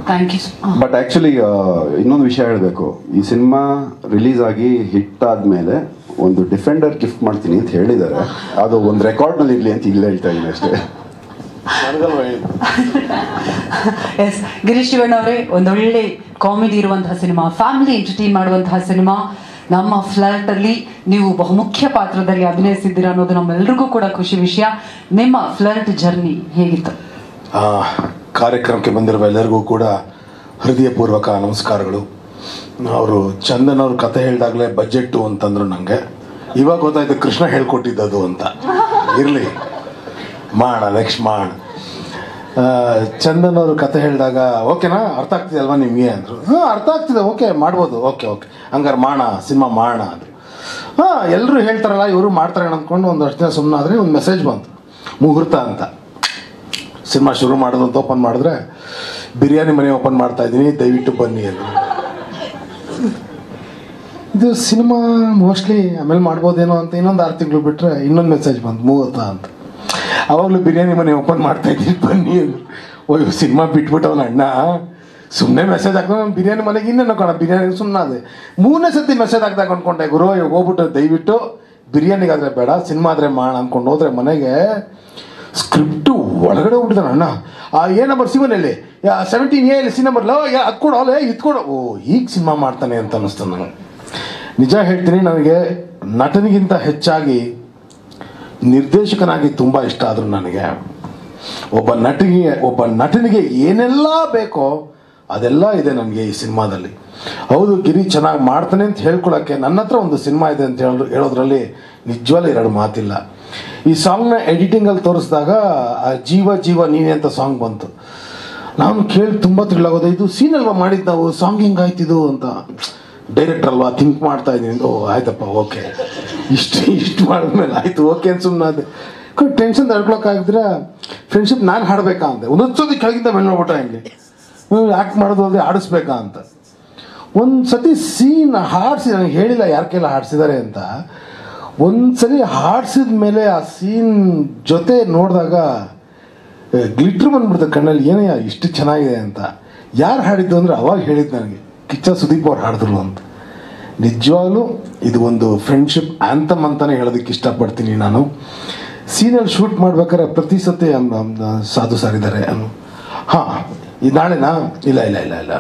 Thank you. But actually ಇನ್ನೊಂದು ವಿಷಯ ಹೇಳಬೇಕು. ಈ ಸಿನಿಮಾ ರಿಲೀಸ್ ಆಗಿ ಹಿಟ್ ಆದಮೇಲೆ ಒಂದು ಡಿಫೆಂಡರ್ ಗಿಫ್ಟ್ ಮಾಡ್ತೀನಿ ಅಂತ ಹೇಳಿದ್ದಾರೆ. ಅದು ಒಂದು ರೆಕಾರ್ಡ್ನಲ್ಲಿ ಇರಲಿ ಅಂತ ಇಲ್ಲಿ ಹೇಳ್ತಾ ಇದ್ದೀನಿ ಅಷ್ಟೇ. ಎಸ್, ಗಿರೀಶ್ ಶಿವಣ್ಣ ಅವರೇ, ಒಂದೊಳ್ಳೆ ಕಾಮಿಡಿ ಇರುವಂತಹ ಸಿನಿಮಾ, ಫ್ಯಾಮಿಲಿ ಎಂಟರ್ಟೈನ್ ಮಾಡುವಂತಹ ಸಿನಿಮಾ ನಮ್ಮ ಫ್ಲರ್ಟ್ ಅಲ್ಲಿ ನೀವು ಬಹುಮುಖ್ಯ ಪಾತ್ರದಲ್ಲಿ ಅಭಿನಯಿಸಿದ್ದೀರಾ ಅನ್ನೋದು ನಮ್ಮೆಲ್ರಿಗೂ ಕೂಡ ಖುಷಿ ವಿಷಯ. ನಿಮ್ಮ ಫ್ಲರ್ಟ್ ಜರ್ನಿ ಹೇಗಿತ್ತು? ಕಾರ್ಯಕ್ರಮಕ್ಕೆ ಬಂದಿರುವ ಎಲ್ಲರಿಗೂ ಕೂಡ ಹೃದಯಪೂರ್ವಕ ನಮಸ್ಕಾರಗಳು. ಅವರು ಚಂದನ್ ಅವ್ರ ಕತೆ ಹೇಳಿದಾಗಲೇ ಬಜೆಟ್ಟು ಅಂತಂದ್ರು. ನನಗೆ ಇವಾಗ ಗೊತ್ತಾಯ್ತು ಕೃಷ್ಣ ಹೇಳ್ಕೊಟ್ಟಿದ್ದದು ಅಂತ. ಇರಲಿ, ಮಾಡೋಣ, ನೆಕ್ಸ್ಟ್ ಮಾಡೋಣ. ಚಂದನ್ ಅವರು ಕತೆ ಹೇಳಿದಾಗ ಓಕೆನಾ, ಅರ್ಥ ಆಗ್ತಿದೆ ಅಲ್ವಾ ನಿಮಗೆ ಅಂದರು. ಹಾಂ, ಅರ್ಥ ಆಗ್ತಿದೆ, ಓಕೆ ಮಾಡ್ಬೋದು, ಓಕೆ ಹಂಗಾರೆ ಮಾಡೋಣ, ಸಿನಿಮಾ ಮಾಡೋಣ ಅಂದರು. ಎಲ್ಲರೂ ಹೇಳ್ತಾರಲ್ಲ ಇವರು ಮಾಡ್ತಾರೆ ಅಂದ್ಕೊಂಡು ಒಂದಷ್ಟು ದಿನ ಸುಮ್ಮನಾದರೆ ಒಂದು ಮೆಸೇಜ್ ಬಂತು, ಮುಹೂರ್ತ ಅಂತ. ಸಿನಿಮಾ ಶುರು ಮಾಡೋದು ಅಂತ ಓಪನ್ ಮಾಡಿದ್ರೆ ಬಿರಿಯಾನಿ ಮನೆ ಓಪನ್ ಮಾಡ್ತಾ ಇದ್ದೀನಿ, ದಯವಿಟ್ಟು ಬನ್ನಿ ಅಂತ. ಇದು ಸಿನಿಮಾ ಮೋಸ್ಟ್ಲಿ ಆಮೇಲೆ ಮಾಡ್ಬೋದೇನೋ ಅಂತ ಇನ್ನೊಂದು 6 ತಿಂಗಳು ಬಿಟ್ಟರೆ ಇನ್ನೊಂದು ಮೆಸೇಜ್ ಬಂತು, ಮುಹೂರ್ತ ಅಂತ. ಆವಾಗಲೂ ಬಿರಿಯಾನಿ ಮನೆ ಓಪನ್ ಮಾಡ್ತಾ ಇದ್ದೀನಿ, ಬನ್ನಿ ಅಂದರು. ಓಯ್, ಸಿನಿಮಾ ಬಿಟ್ಬಿಟ್ಟು ಅವನ ಅಣ್ಣ ಸುಮ್ಮನೆ ಮೆಸೇಜ್ ಹಾಕಿದ್ರೆ ನಾನು ಬಿರಿಯಾನಿ ಮನೆಗೆ ಇನ್ನೇನು ಕಣ ಬಿರಿಯಾನಿ ಸುಮ್ಮನೆ ಅದೇ 3ನೇ ಸತಿ ಮೆಸೇಜ್ ಹಾಕ್ದಾಗ ಅಂದ್ಕೊಂಡೆ ಗುರು ಇವಾಗ ಹೋಗ್ಬಿಟ್ಟು ದಯವಿಟ್ಟು ಬಿರಿಯಾನಿಗಾದರೆ ಬೇಡ ಸಿನಿಮಾ ಆದರೆ ಮಾಡೋಣ ಅಂದ್ಕೊಂಡು ಹೋದ್ರೆ ಮನೆಗೆ ಸ್ಕ್ರಿಪ್ಟು ಒಳಗಡೆ ಹೋಗ್ಬಿಟ್ಟಿದ್ದಾನೆ ಅಣ್ಣ ಏ ನಂಬರ್ ಸಿವನಲ್ಲಿ 17A ಸಿ ನಂಬರ್ ಅದು ಕೊಡೋ ಅಲ್ಲೇ ಇತ್ಕೊಡೋ ಓ ಈಗ ಸಿನಿಮಾ ಮಾಡ್ತಾನೆ ಅಂತ ಅನ್ನಿಸ್ತು ನನಗೆ. ನಿಜ ಹೇಳ್ತೀನಿ, ನನಗೆ ನಟನಿಗಿಂತ ಹೆಚ್ಚಾಗಿ ನಿರ್ದೇಶಕನಾಗಿ ತುಂಬ ಇಷ್ಟ ಆದರು ನನಗೆ. ಒಬ್ಬ ನಟನಿಗೆ ಏನೆಲ್ಲ ಬೇಕೋ ಅದೆಲ್ಲ ಇದೆ ನನಗೆ ಈ ಸಿನಿಮಾದಲ್ಲಿ. ಹೌದು ಗಿರಿ ಚೆನ್ನಾಗಿ ಮಾಡ್ತಾನೆ ಅಂತ ಹೇಳ್ಕೊಳಕ್ಕೆ ನನ್ನ ಹತ್ರ ಒಂದು ಸಿನಿಮಾ ಇದೆ ಅಂತ ಹೇಳೋದ್ರಲ್ಲಿ ನಿಜವಾಗ್ಲೂ 2 ಮಾತಿಲ್ಲ. ಈ ಸಾಂಗ್ನ ಎಡಿಟಿಂಗಲ್ಲಿ ತೋರಿಸಿದಾಗ ಜೀವ ಜೀವ ನೀನೆ ಅಂತ ಸಾಂಗ್ ಬಂತು. ನಾನು ಕೇಳಿ ತುಂಬ ತಿಳ್ಲಾಗೋದು, ಇದು ಸೀನ್ ಅಲ್ವಾ ಮಾಡಿದ್ದು ನಾವು, ಸಾಂಗ್ ಹಿಂಗಾಯ್ತಿದು ಅಂತ. ಡೈರೆಕ್ಟರ್ ಅಲ್ವಾ ಥಿಂಕ್ ಮಾಡ್ತಾ ಇದ್ದೀನಿ. ಓ ಆಯ್ತಪ್ಪ ಓಕೆ, ಇಷ್ಟು ಮಾಡಿದ್ಮೇಲೆ ಆಯ್ತು ಓಕೆ ಅಂತ ಸುಮ್ಮನೆ ಅದೇ ಟೆನ್ಷನ್ ತಡ್ಕೊಳಕ್ಕಾಗಿದ್ರೆ ಫ್ರೆಂಡ್ಶಿಪ್ ನಾನು ಹಾಡಬೇಕಾ ಅಂತ ಒಂದೊಂದ್ಸತಿ ಕೆಳಗಿಂದ ಮೇಲೆ ನೋಡ್ಬಿಟ್ಟ ಹಂಗೆ ಆ್ಯಕ್ಟ್ ಮಾಡೋದು ಅಲ್ಲದೆ ಆಡಿಸ್ಬೇಕಾ ಅಂತ. ಒಂದು ಸತಿ ಸೀನ್ ಹಾಡಿಸಿ ನನಗೆ ಹೇಳಿಲ್ಲ ಯಾರ ಕೈಲ ಹಾಡಿಸಿದ್ದಾರೆ ಅಂತ. ಒಂದ್ಸರಿ ಹಾಡಿಸಿದ ಮೇಲೆ ಆ ಸೀನ್ ಜೊತೆ ನೋಡಿದಾಗ ಗ್ಲಿಟ್ರ್ ಬಂದ್ಬಿಡ್ತದೆ ಕಣ್ಣಲ್ಲಿ, ಏನಯ್ಯ ಇಷ್ಟು ಚೆನ್ನಾಗಿದೆ ಅಂತ. ಯಾರು ಹಾಡಿದ್ದು ಅಂದರೆ ಅವಾಗ ಹೇಳಿದ್ದು ನನಗೆ, ಕಿಚ್ಚ ಸುದೀಪ್ ಅವ್ರು ಹಾಡಿದ್ರು ಅಂತ. ನಿಜವಾಗ್ಲೂ ಇದು ಒಂದು ಫ್ರೆಂಡ್ಶಿಪ್ ಆ್ಯಂಥಮ್ ಅಂತಲೇ ಹೇಳೋದಕ್ಕೆ ಇಷ್ಟಪಡ್ತೀನಿ ನಾನು. ಸೀನಲ್ಲಿ ಶೂಟ್ ಮಾಡ್ಬೇಕಾದ್ರೆ ಪ್ರತಿ ಸತಿ ಸಾಧು ಸರ್ ಇದ್ದಾರೆ ಹಾಂ ಇದು ನಾಳೆನಾ ಇಲ್ಲ ಇಲ್ಲ ಇಲ್ಲ ಇಲ್ಲ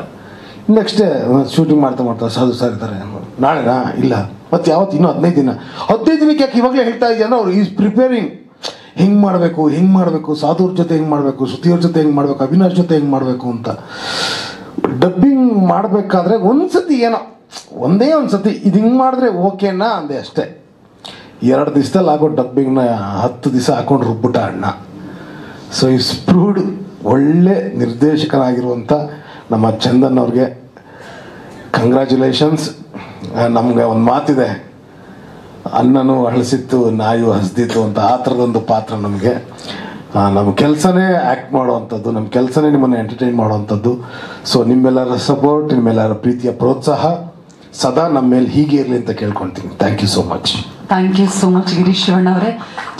ನೆಕ್ಸ್ಟ್ ಡೇ ಶೂಟಿಂಗ್ ಮಾಡ್ತಾ ಸಾಧು ಸರ್ ಇದ್ದಾರೆ ನಾಳೆನಾ ಇಲ್ಲ ಮತ್ತು ಯಾವತ್ತು ಇನ್ನೂ 15 ದಿನಕ್ಕೆ ಯಾಕೆ ಇವಾಗಲೇ ಹೇಳ್ತಾ ಇದೆಯಾ ಅಂದ್ರೆ ಅವ್ರು ಈಸ್ ಪ್ರಿಪೇರಿಂಗ್ ಹೆಂಗೆ ಮಾಡಬೇಕು ಸಾಧುವ್ರ ಜೊತೆ ಹೆಂಗೆ ಮಾಡಬೇಕು, ಶ್ರುತಿಯವ್ರ ಜೊತೆ ಹೆಂಗೆ ಮಾಡಬೇಕು, ಅವಿನಾಶ್ ಜೊತೆ ಹೆಂಗೆ ಮಾಡಬೇಕು ಅಂತ. ಡಬ್ಬಿಂಗ್ ಮಾಡಬೇಕಾದ್ರೆ ಒಂದೇ ಒಂದು ಸತಿ ಇದು ಹಿಂಗೆ ಮಾಡಿದ್ರೆ ಓಕೆನಾ ಅಂದೆ ಅಷ್ಟೇ. 2 ದಿವಸದಲ್ಲಿ ಆಗೋ ಡಬ್ಬಿಂಗ್ನ 10 ದಿವಸ ಹಾಕೊಂಡು ರುಬ್ಬಿಟ್ಟ ಅಣ್ಣ. ಸೊ ಇಸ್ ಪ್ರೂವ್ಡ್ ಒಳ್ಳೆ ನಿರ್ದೇಶಕನಾಗಿರುವಂಥ ನಮ್ಮ ಚಂದನ್ ಅವ್ರಿಗೆ ಕಂಗ್ರ್ಯಾಚುಲೇಷನ್ಸ್. ನಮಗೆ ಒಂದು ಮಾತಿದೆ, ಅನ್ನನೂ ಅಳಿಸಿತ್ತು ನಾಯು ಹಸ್ದಿತ್ತು ಅಂತ. ಆ ಥರದೊಂದು ಪಾತ್ರ ನಮಗೆ. ನಮ್ಮ ಕೆಲಸನೇ ಆ್ಯಕ್ಟ್ ಮಾಡುವಂಥದ್ದು, ನಮ್ಮ ಕೆಲಸನೇ ನಿಮ್ಮನ್ನು ಎಂಟರ್ಟೈನ್ ಮಾಡುವಂಥದ್ದು. ಸೊ ನಿಮ್ಮೆಲ್ಲರ ಸಪೋರ್ಟ್, ನಿಮ್ಮೆಲ್ಲರ ಪ್ರೀತಿಯ ಪ್ರೋತ್ಸಾಹ ಸದಾ ನಮ್ಮ ಮೇಲೆ ಹೀಗೆ ಇರಲಿ ಅಂತ ಕೇಳ್ಕೊಳ್ತೀನಿ. Thank you so much. Thank you so much Girish Shivanna ಅವರೇ.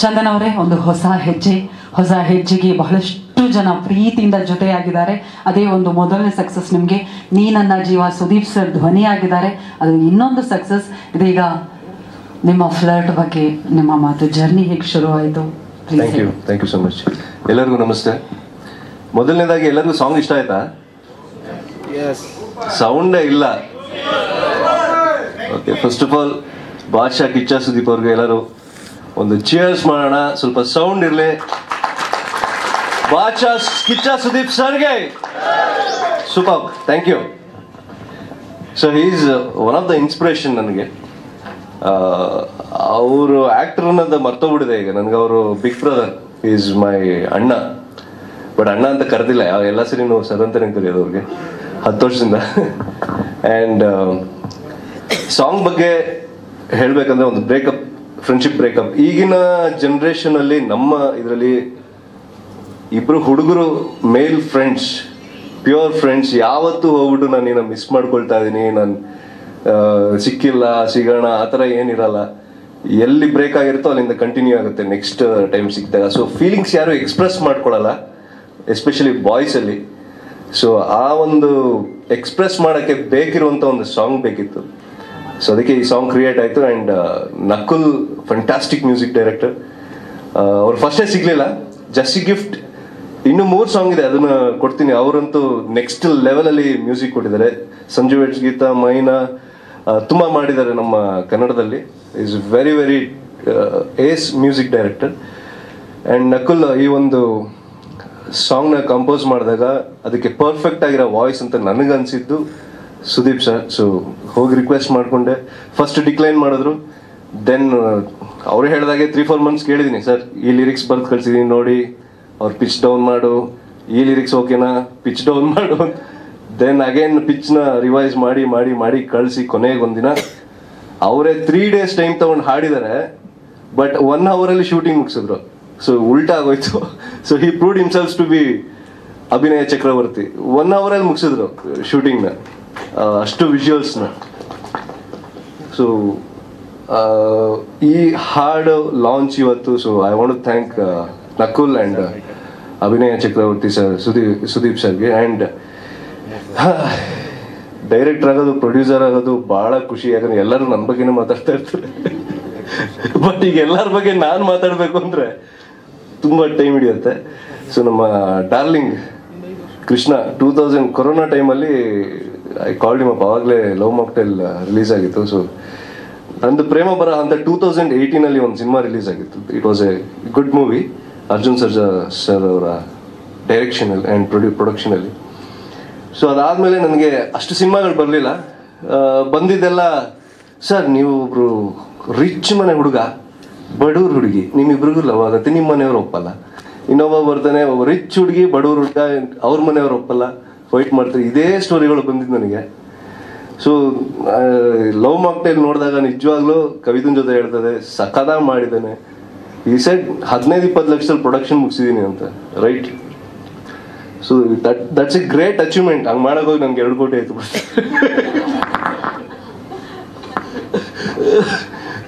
ಚಂದನ್ ಅವರೇ, ಒಂದು ಹೊಸ ಹೆಜ್ಜೆಗೆ ಬಹಳಷ್ಟು ಜನ ಪ್ರೀತಿಯಿಂದ ಜೊತೆಯಾಗಿದ್ದಾರೆ. ಅದೇ ಒಂದು ಮೊದಲನೇ ಸಕ್ಸಸ್ ನಿಮಗೆ. ನೀ ನನ್ನ ಜೀವ ಸುದೀಪ್ ಸರ್ ಧ್ವನಿಯಾಗಿದ್ದಾರೆ, ಅದು ಇನ್ನೊಂದು ಸಕ್ಸಸ್. ಇದೀಗ ನಿಮ್ಮ ಫ್ಲರ್ಟ್ ಬಗ್ಗೆ ನಿಮ್ಮ ಮಾತು, ಜರ್ನಿ ಹೇಗೆ ಶುರು ಆಯಿತು? Thank you so much. ಎಲ್ಲರಿಗೂ ನಮಸ್ತೆ. ಮೊದಲನೇದಾಗಿ ಎಲ್ಲರಿಗೂ ಸಾಂಗ್ ಇಷ್ಟ ಆಯ್ತಾ? ಸೌಂಡೇ ಇಲ್ಲ. Okay, first of all Badshah Kichcha Sudeep ಅವ್ರಿಗೆ ಎಲ್ಲರೂ ಒಂದು ಚಿಯರ್ಸ್ ಮಾಡೋಣ. ಸ್ವಲ್ಪ ಸೌಂಡ್ ಇರಲಿ. ಬಾದ್ಶಾ ಕಿಚ್ಚ ಸುದೀಪ್ ಸರ್ಗೆ super, thank you. So he is one of the inspiration ನನಗೆ. ಅವರು ಆಕ್ಟರ್ ಅನ್ನೋದು ಮರ್ತೋಗ್ಬಿಟ್ಟಿದೆ ಈಗ ನನಗೆ. ಅವರು ಬಿಗ್ ಬ್ರದರ್, ಈಸ್ ಮೈ ಅಣ್ಣ. ಬಟ್ ಅಣ್ಣ ಅಂತ ಕರೆದಿಲ್ಲ, ಎಲ್ಲ ಸರಿ ನಾವು ಸರ್ ಅಂತಾನೆ ಕರೆಯೋದು ಅವ್ರಿಗೆ 10 ವರ್ಷದಿಂದ. ಆ್ಯಂಡ್ ಸಾಂಗ್ ಬಗ್ಗೆ ಹೇಳಬೇಕಂದ್ರೆ ಒಂದು ಬ್ರೇಕಪ್, ಫ್ರೆಂಡ್ಶಿಪ್ ಬ್ರೇಕಪ್. ಈಗಿನ ಜನ್ರೇಷನಲ್ಲಿ ನಮ್ಮ ಇದರಲ್ಲಿ ಇಬ್ರು ಹುಡುಗರು ಮೇಲ್ ಫ್ರೆಂಡ್ಸ್, ಪ್ಯೂರ್ ಫ್ರೆಂಡ್ಸ್, ಯಾವತ್ತೂ ಹೋಗ್ಬಿಟ್ಟು ನಾನು ಏನೋ ಮಿಸ್ ಮಾಡ್ಕೊಳ್ತಾ ಇದ್ದೀನಿ, ನಾನು ಸಿಕ್ಕಿಲ್ಲ ಸಿಗೋಣ ಆ ಥರ ಏನಿರಲ್ಲ. ಎಲ್ಲಿ ಬ್ರೇಕ್ ಆಗಿರುತ್ತೋ ಅಲ್ಲಿಂದ ಕಂಟಿನ್ಯೂ ಆಗುತ್ತೆ ನೆಕ್ಸ್ಟ್ ಟೈಮ್ ಸಿಕ್ಕಿದಾಗ. ಸೊ ಫೀಲಿಂಗ್ಸ್ ಯಾರು ಎಕ್ಸ್ಪ್ರೆಸ್ ಮಾಡ್ಕೊಳ್ಳಲ್ಲ, ಎಸ್ಪೆಷಲಿ ಬಾಯ್ಸಲ್ಲಿ. ಸೊ ಆ ಒಂದು ಎಕ್ಸ್ಪ್ರೆಸ್ ಮಾಡೋಕ್ಕೆ ಬೇಕಿರುವಂಥ ಒಂದು ಸಾಂಗ್ ಬೇಕಿತ್ತು. ಸೊ ಅದಕ್ಕೆ ಈ ಸಾಂಗ್ ಕ್ರಿಯೇಟ್ ಆಯಿತು. And Nakul fantastic music director. ಅವ್ರು ಫಸ್ಟೇ ಸಿಗಲಿಲ್ಲ, ಜಸ್ಟಿ ಗಿಫ್ಟ್ ಇನ್ನೂ 3 ಸಾಂಗ್ ಇದೆ, ಅದನ್ನ ಕೊಡ್ತೀನಿ. ಅವರಂತೂ ನೆಕ್ಸ್ಟ್ ಲೆವೆಲಲ್ಲಿ ಮ್ಯೂಸಿಕ್ ಕೊಟ್ಟಿದ್ದಾರೆ. ಸಂಜು ವೆಟ್ಸ್ ಗೀತ, ಮೈನಾ ತುಂಬ ಮಾಡಿದ್ದಾರೆ ನಮ್ಮ ಕನ್ನಡದಲ್ಲಿ. Is very very ace music director. And Nakul ಈ ಒಂದು ಸಾಂಗ್ನ ಕಂಪೋಸ್ ಮಾಡಿದಾಗ ಅದಕ್ಕೆ ಪರ್ಫೆಕ್ಟ್ ಆಗಿರೋ ವಾಯ್ಸ್ ಅಂತ ನನಗನ್ಸಿದ್ದು ಸುದೀಪ್ ಸರ್. ಸೊ ಹೋಗಿ ರಿಕ್ವೆಸ್ಟ್ ಮಾಡಿಕೊಂಡೆ. ಫಸ್ಟ್ ಡಿಕ್ಲೈನ್ ಮಾಡಿದ್ರು. ದೆನ್ ಅವ್ರು ಹೇಳಿದಾಗೆ 3-4 ಮಂತ್ಸ್ ಕೇಳಿದ್ದೀನಿ, ಸರ್ ಈ ಲಿರಿಕ್ಸ್ ಬರ್ದು ಕಳಿಸಿದ್ದೀನಿ ನೋಡಿ, ಅವ್ರು ಪಿಚ್ ಡೌನ್ ಮಾಡು, ಈ ಲಿರಿಕ್ಸ್ ಓಕೆನಾ, ಪಿಚ್ ಡೌನ್ ಮಾಡು. ದೆನ್ ಅಗೇನ್ ಪಿಚ್ನ ರಿವೈಸ್ ಮಾಡಿ ಮಾಡಿ ಮಾಡಿ ಕಳಿಸಿ ಕೊನೆಗೆ ಒಂದಿನ ಅವರೇ 3 days ಟೈಮ್ ತಗೊಂಡು ಹಾಡಿದ್ದಾರೆ. ಬಟ್ 1 hour ಶೂಟಿಂಗ್ ಮುಗಿಸಿದ್ರು. ಸೊ ಉಲ್ಟಾ ಆಗೋಯ್ತು. So he proved himself to be Abhinaya Chakravarthy. 1 hour ಮುಗಿಸಿದ್ರು ಶೂಟಿಂಗ್ನ, ಅಷ್ಟು ವಿಜುವಲ್ಸ್ನ. ಸೊ ಈ ಹಾಡು ಲಾಂಚ್ ಇವತ್ತು. So I want to thank Nakul and Abhinaya Chakravarthi sir, Sudeep ಸರ್ಗೆ. ಆ್ಯಂಡ್ ಡೈರೆಕ್ಟರ್ ಆಗೋದು, ಪ್ರೊಡ್ಯೂಸರ್ ಆಗೋದು ಬಹಳ ಖುಷಿ. ಯಾಕಂದ್ರೆ ಎಲ್ಲರೂ ನನ್ನ ಬಗ್ಗೆನೇ ಮಾತಾಡ್ತಾ ಇರ್ತಾರೆ. ಬಟ್ ಈಗ ಎಲ್ಲರ ಬಗ್ಗೆ ನಾನು ಮಾತಾಡಬೇಕು ಅಂದ್ರೆ ತುಂಬಾ ಟೈಮ್ ಹಿಡಿಯುತ್ತೆ. ಸೊ ನಮ್ಮ ಡಾರ್ಲಿಂಗ್ ಕೃಷ್ಣ 2000 ಕೊರೋನಾ ಟೈಮಲ್ಲಿ ಐ ಕಾಲ್ಡ್ ಹಿಮ್ ಅಪ್. ಅವಾಗಲೇ ಲವ್ ಮಾಕ್ಟೇಲ್ ರಿಲೀಸ್ ಆಗಿತ್ತು. ಸೊ ನಂದು ಪ್ರೇಮ ಬರಹ ಅಂತ 2018 ಒಂದು ಸಿನಿಮಾ ರಿಲೀಸ್ ಆಗಿತ್ತು. It was A good movie. Arjun Sarja sir ಅವರ ಡೈರೆಕ್ಷನ್ ಆ್ಯಂಡ್ ಪ್ರೊಡಕ್ಷನ್ ಅಲ್ಲಿ. ಸೊ ಅದಾದ್ಮೇಲೆ ನನಗೆ ಅಷ್ಟು ಸಿನಿಮಾಗಳು ಬರಲಿಲ್ಲ. ಬಂದಿದ್ದೆಲ್ಲ ಸರ್ ನೀವು ಒಬ್ರು ರಿಚ್ ಮನೆ ಹುಡುಗ, ಬಡವ್ರ ಹುಡುಗಿ, ನಿಮ್ಮಿಬ್ರಿಗೂ ಲವ್ ಆಗುತ್ತೆ, ನಿಮ್ಮ ಮನೆಯವ್ರು ಒಪ್ಪಲ್ಲ. ಇನ್ನೊಬ್ಬ ಬರ್ತಾನೆ, ಒಬ್ಬ ರಿಚ್ ಹುಡುಗಿ, ಬಡವ್ರ ಹುಡುಗ, ಅವ್ರ ಮನೆಯವ್ರು ಒಪ್ಪಲ್ಲ, ಫೈಟ್ ಮಾಡ್ತಾರೆ. ಇದೇ ಸ್ಟೋರಿಗಳು ಬಂದಿದ್ದು ನನಗೆ. ಸೊ ಲವ್ ಮಾಕ್ಟೇಲ್ ನೋಡಿದಾಗ ನಿಜವಾಗ್ಲೂ ಕವಿತನ ಜೊತೆ ಹೇಳ್ತದೆ, ಸಖದಾಗಿ ಮಾಡಿದ್ದಾನೆ. ಈ ಸೈಡ್ 15-20 ಲಕ್ಷದಲ್ಲಿ ಪ್ರೊಡಕ್ಷನ್ ಮುಗಿಸಿದೀನಿ ಅಂತ, right? So that's A great achievement. ಹಂಗೆ ಮಾಡೋಕೋಗಿ ನಮ್ಗೆ 2 ಕೋಟಿ ಆಯ್ತು.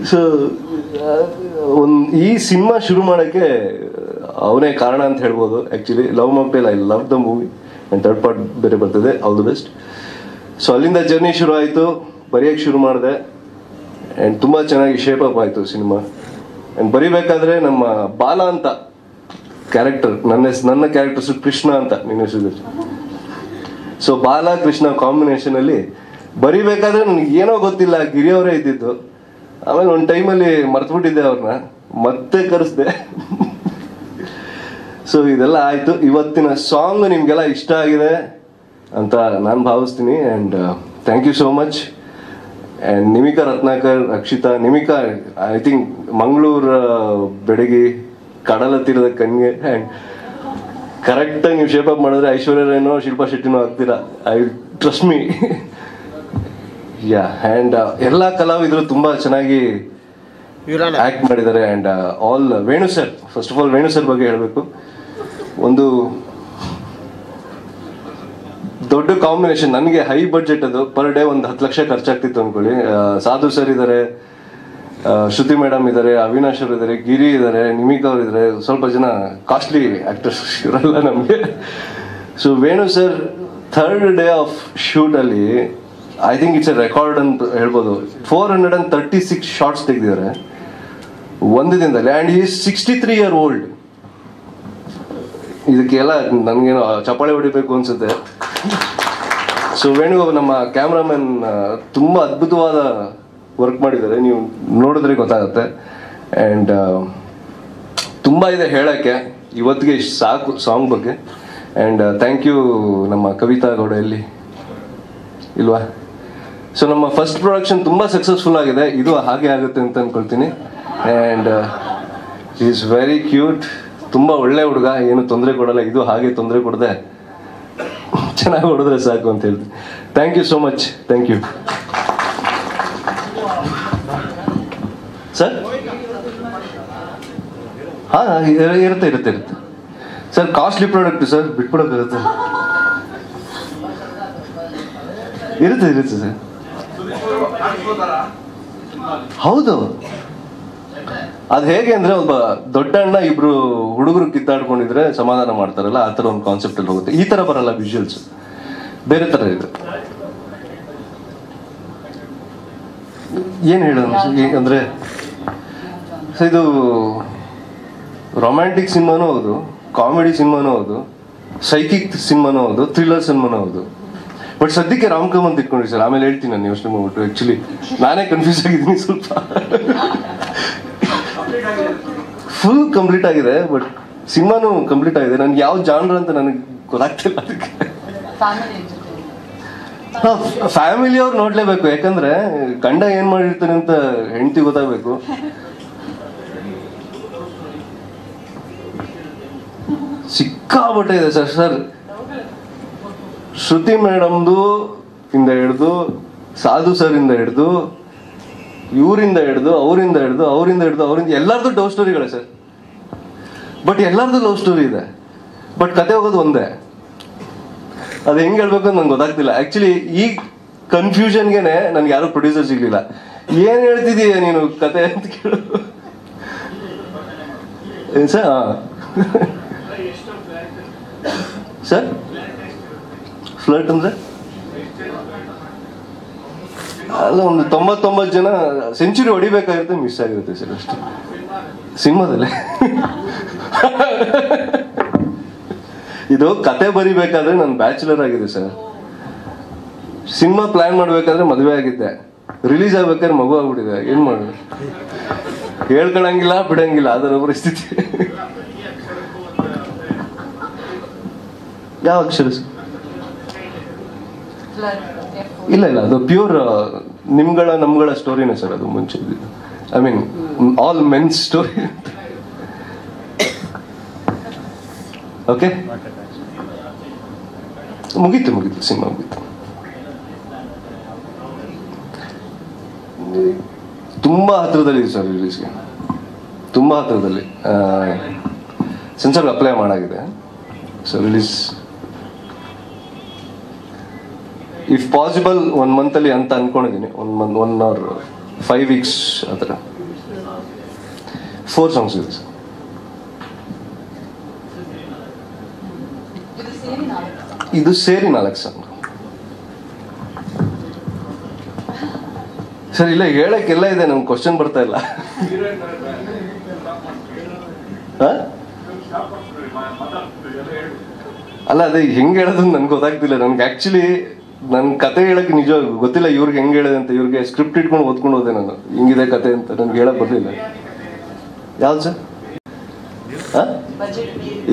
ಸೊ ಈ ಸಿನಿಮಾ ಶುರು ಮಾಡೋಕ್ಕೆ ಅವನೇ ಕಾರಣ ಅಂತ ಹೇಳ್ಬೋದು. Actually love mocktail, I love the movie and third part ಬೇರೆ ಬರ್ತದೆ, ಆಲ್ ದ ಬೆಸ್ಟ್. ಸೊ ಅಲ್ಲಿಂದ ಜರ್ನಿ ಶುರು ಆಯಿತು, ಬರೆಯೋಕ್ಕೆ ಶುರು ಮಾಡಿದೆ ಆ್ಯಂಡ್ ತುಂಬ ಚೆನ್ನಾಗಿ ಶೇಪ್ ಅಪ್ ಆಯಿತು ಸಿನಿಮಾ. ಆ್ಯಂಡ್ ಬರಿಬೇಕಾದ್ರೆ ನಮ್ಮ ಬಾಲ ಅಂತ ಕ್ಯಾರೆಕ್ಟರ್, ನನ್ನ ಕ್ಯಾರೆಕ್ಟರ್ಸು ಕೃಷ್ಣ ಅಂತ ನಿನ್ನ ಹೆಸರು. ಸೊ ಬಾಲ ಕೃಷ್ಣ ಕಾಂಬಿನೇಷನಲ್ಲಿ ಬರಿಬೇಕಾದ್ರೆ ನನಗೆ ಏನೋ ಗೊತ್ತಿಲ್ಲ, ಗಿರಿಯವರೇ ಇದ್ದಿದ್ದು. ಆಮೇಲೆ ಒಂದು ಟೈಮಲ್ಲಿ ಮರ್ತುಬಿಟ್ಟಿದ್ದೆ ಅವ್ರನ್ನ, ಮತ್ತೆ ಕರೆಸ್ದೆ. ಸೊ ಇದೆಲ್ಲ ಆಯಿತು. ಇವತ್ತಿನ ಸಾಂಗ್ ನಿಮಗೆಲ್ಲ ಇಷ್ಟ ಆಗಿದೆ ಅಂತ ನಾನು ಭಾವಿಸ್ತೀನಿ. And thank you so much. And Nimika Ratnakar, Akshita, Nimika I think Mangaluru ಬೆಡಗಿ, ಕಡಲ ತೀರದ ಕನ್ಯೆ. ಆ್ಯಂಡ್ ಕರೆಕ್ಟಾಗಿ ನೀವು ಶೇಪ್ ಅಪ್ ಮಾಡಿದ್ರೆ ಐಶ್ವರ್ಯ ರಾಯ್ನೋ ಶಿಲ್ಪಾ ಶೆಟ್ಟಿನೋ ಆಗ್ತೀರಾ, I trust me. Yeah, and ಎಲ್ಲ ಕಲಾವಿದರು ತುಂಬ ಚೆನ್ನಾಗಿ ಆ್ಯಕ್ಟ್ ಮಾಡಿದ್ದಾರೆ. And all Venu sir, first of all Venu sir ಬಗ್ಗೆ ಹೇಳಬೇಕು. ಒಂದು ದೊಡ್ಡ ಕಾಂಬಿನೇಷನ್. ನನಗೆ ಹೈ ಬಡ್ಜೆಟ್ ಅದು, ಪರ್ ಡೇ ಒಂದು 10 ಲಕ್ಷ ಖರ್ಚಾಗ್ತಿತ್ತು ಅನ್ಕೊಳ್ಳಿ. ಸಾಧು ಸರ್ ಇದ್ದಾರೆ, ಶ್ರುತಿ ಮೇಡಮ್ ಇದ್ದಾರೆ, ಅವಿನಾಶ್ ಅವರು ಇದ್ದಾರೆ, ಗಿರಿ ಇದ್ದಾರೆ, ನಿಮಿಕಾ ಅವರು ಇದ್ದಾರೆ, ಸ್ವಲ್ಪ ಜನ ಕಾಸ್ಟ್ಲಿ ಆಕ್ಟರ್ಸ್ ಇವರೆಲ್ಲ ನಮಗೆ. So Venu sir 3rd day of shoot ಅಲ್ಲಿ I think it's a record ಅಂತ ಹೇಳ್ಬೋದು. 436 ಶಾರ್ಟ್ಸ್ ತೆಗೆದಿದ್ದಾರೆ ಒಂದು ದಿನದಲ್ಲಿ. And is 63 year old. ಇದಕ್ಕೆಲ್ಲ ನನಗೇನೋ ಚಪ್ಪಾಳೆ ಹೊಡಿಬೇಕು ಅನ್ಸುತ್ತೆ. ಸೊ ವೇಣು ನಮ್ಮ ಕ್ಯಾಮ್ರಾಮನ್ ತುಂಬ ಅದ್ಭುತವಾದ ವರ್ಕ್ ಮಾಡಿದ್ದಾರೆ, ನೀವು ನೋಡಿದ್ರೆ ಗೊತ್ತಾಗುತ್ತೆ. ಆ್ಯಂಡ್ ತುಂಬ ಇದೆ ಹೇಳೋಕ್ಕೆ, ಇವತ್ತಿಗೆ ಇಷ್ಟು ಸಾಕು ಸಾಂಗ್ ಬಗ್ಗೆ. ಆ್ಯಂಡ್ ಥ್ಯಾಂಕ್ ಯು ನಮ್ಮ ಕವಿತಾ ಗೌಡ, ಎಲ್ಲಿ ಇಲ್ವಾ? ಸೊ ನಮ್ಮ ಫಸ್ಟ್ ಪ್ರೊಡಕ್ಷನ್ ತುಂಬ ಸಕ್ಸಸ್ಫುಲ್ ಆಗಿದೆ, ಇದು ಹಾಗೆ ಆಗುತ್ತೆ ಅಂತ ಅನ್ಕೊಳ್ತೀನಿ. ಆ್ಯಂಡ್ ಈಸ್ ವೆರಿ ಕ್ಯೂಟ್, ತುಂಬ ಒಳ್ಳೆ ಹುಡುಗ, ಏನು ತೊಂದರೆ ಕೊಡಲ್ಲ. ಇದು ಹಾಗೆ ತೊಂದರೆ ಕೊಡದೆ ಚೆನ್ನಾಗಿ ಹೊಡೆದ್ರೆ ಸಾಕು ಅಂತ ಹೇಳ್ತೀನಿ. Thank you so much. Thank you sir. ಹಾ, ಇರುತ್ತೆ ಸರ್. ಕಾಸ್ಟ್ಲಿ ಪ್ರಾಡಕ್ಟ್ ಸರ್, ಬಿಟ್ಬಿಡೋಕ್ಕಾಗುತ್ತೆ. ಇರುತ್ತೆ ಸರ್. ಹೌದು, ಅದು ಹೇಗೆ ಅಂದ್ರೆ ಒಬ್ಬ ದೊಡ್ಡ ಅಣ್ಣ ಇಬ್ರು ಹುಡುಗರು ಕಿತ್ತಾಡ್ಕೊಂಡಿದ್ರೆ ಸಮಾಧಾನ ಮಾಡ್ತಾರಲ್ಲ, ಆ ತರ ಒಂದು ಕಾನ್ಸೆಪ್ಟ್ ಅಲ್ಲಿ ಹೋಗುತ್ತೆ. ಈ ತರ ಬರಲ್ಲ ವಿಜುವಲ್ಸ್, ಬೇರೆ ತರ ಇದೆ. ಏನ್ ಹೇಳೋದು ಅಂದ್ರೆ, ಇದು ರೊಮ್ಯಾಂಟಿಕ್ ಸಿನಿಮಾನೂ ಹೌದು, ಕಾಮಿಡಿ ಸಿನಿಮಾನೂ ಹೌದು, ಸೈಕಿಕ್ ಸಿನಿಮಾನೂ ಹೌದು, ಥ್ರಿಲ್ಲರ್ ಸಿನಿಮಾನೂ ಹೌದು. ಬಟ್ ಸದ್ಯಕ್ಕೆ ರಾಮ್ಕಮ್ ಅಂತ ಇಟ್ಕೊಂಡ್ರಿ ಸರ್, ಆಮೇಲೆ ಹೇಳ್ತೀನಿ ನಾನು ಯೋಚನೆ ಮಾಡ್ಬಿಟ್ಟು. ಆಕ್ಚುಲಿ ನಾನೇ ಕನ್ಫ್ಯೂಸ್ ಆಗಿದ್ದೀನಿ ಸ್ವಲ್ಪ. ಫುಲ್ ಕಂಪ್ಲೀಟ್ ಆಗಿದೆ, ಬಟ್ ಸಿನಿಮಾನು ಕಂಪ್ಲೀಟ್ ಆಗಿದೆ. ನನ್ಗೆ ಯಾವ ಜಾನ್ರ್ ಅಂತ ನನಗೆ ಗೊತ್ತಾಗ್ತಿಲ್ಲ. ಅದಕ್ಕೆ ಫ್ಯಾಮಿಲಿ ಅವ್ರು ನೋಡ್ಲೇಬೇಕು, ಯಾಕಂದ್ರೆ ಗಂಡ ಏನ್ ಮಾಡಿರ್ತಾನೆ ಅಂತ ಹೆಂಡತಿ ಗೊತ್ತಾಗ್ಬೇಕು. ಸಿಕ್ಕಾಬಟ್ಟೆ ಇದೆ ಸರ್. ಶ್ರುತಿ ಮೇಡಮ್ದು ಇಂದ ಹಿಡ್ದು, ಸಾಧು ಸರ್ ಇಂದ ಹಿಡ್ದು, ಇವರಿಂದ ಹಿಡ್ದು, ಅವರಿಂದ ಎಲ್ಲರದು ಲವ್ ಸ್ಟೋರಿಗಳೇ ಸರ್. ಬಟ್ ಎಲ್ಲರದು ಲವ್ ಸ್ಟೋರಿ ಇದೆ, ಬಟ್ ಕತೆ ಹೋಗೋದು ಒಂದೇ. ಅದು ಹೆಂಗ್ ಹೇಳ್ಬೇಕು ಅಂತ ನಂಗೆ ಗೊತ್ತಾಗ್ತಿಲ್ಲ. ಆಕ್ಚುಲಿ ಈ ಕನ್ಫ್ಯೂಷನ್ಗೆನೆ ನನ್ಗೆ ಯಾರು ಪ್ರೊಡ್ಯೂಸರ್ ಸಿಗ್ಲಿಲ್ಲ. ಏನ್ ಹೇಳ್ತಿದೀಯ ನೀನು ಕತೆ ಅಂತ ಕೇಳು ಸರ್. ಫ್ಲರ್ಟ್ ಅಂದ್ರೆ ಅಲ್ಲ, ಒಂದು 99 ಜನ ಸೆಂಚುರಿ ಹೊಡಿಬೇಕಾಗಿರುತ್ತೆ, ಮಿಸ್ ಆಗಿರುತ್ತೆ ಸರ್ ಅಷ್ಟೇ ಸಿನಿಮಾದಲ್ಲಿ. ಇದು ಕತೆ ಬರಿಬೇಕಾದ್ರೆ ನಾನು ಬ್ಯಾಚುಲರ್ ಆಗಿದೆ ಸರ್. ಸಿನಿಮಾ ಪ್ಲಾನ್ ಮಾಡ್ಬೇಕಾದ್ರೆ ಮದುವೆ ಆಗಿದ್ದೆ, ರಿಲೀಸ್ ಆಗ್ಬೇಕಾದ್ರೆ ಮಗು ಆಗ್ಬಿಟ್ಟಿದೆ. ಏನ್ ಮಾಡೋದು, ಹೇಳ್ಕೊಳಂಗಿಲ್ಲ ಬಿಡಂಗಿಲ್ಲ, ಅದರ ಪರಿಸ್ಥಿತಿ. ಯಾವ ಅಕ್ಷರ? ಇಲ್ಲ ಇಲ್ಲ, ಅದು ಪ್ಯೂರ್ ನಮ್ಗಳ ಸ್ಟೋರಿನೇ ಸರ್. ಅದು ಮುಂಚೆ I mean all men's story. Okay, ಮುಗೀತು ಸಿನಿಮಾ ಮುಗೀತು. ತುಂಬಾ ಹತ್ರದಲ್ಲಿ ಸರ್ ರಿಲೀಸ್ಗೆ, ತುಂಬಾ ಹತ್ರದಲ್ಲಿ. ಸೆನ್ಸರ್ಗೆ ಅಪ್ಲೈ ಮಾಡಾಗಿದೆ. So release if possible 1 month ಅಲ್ಲಿ ಅಂತ ಅನ್ಕೊಂಡಿದ್ದೀನಿ. 1 or 5 weeks ಆ ಥರ. 4 songs ಇದೆ ಸರ್. ಇದು ಸೇರಿ 4 ಸಾಂಗ್ ಸರ್. ಇಲ್ಲ, ಹೇಳಕ್ಕೆಲ್ಲ ಇದೆ, ನಮ್ಗೆ ಕ್ವಶನ್ ಬರ್ತಾ ಇಲ್ಲ. ಅಲ್ಲ, ಅದೇ ಹೆಂಗ್ ಹೇಳೋದು ನನ್ಗೆ ಗೊತ್ತಾಗ್ತಿಲ್ಲ. ನನ್ಗೆ ಆಕ್ಚುಲಿ ನನ್ ಕತೆ ಹೇಳಕ್ ನಿಜ ಗೊತ್ತಿಲ್ಲ. ಇವ್ರಿಗೆ ಹೆಂಗ್ ಹೇಳಿದೆ ಅಂತ, ಇವ್ರಿಗೆ ಸ್ಕ್ರಿಪ್ಟ್ ಇಟ್ಕೊಂಡು ಓದ್ಕೊಂಡು ಹೋದೆ ನಾನು, ಹಿಂಗಿದೆ ಕತೆ ಅಂತ. ನನ್ಗೆ ಹೇಳಕ್ ಬರ್ಲಿಲ್ಲ. ಯಾವ್ದು ಸರ್?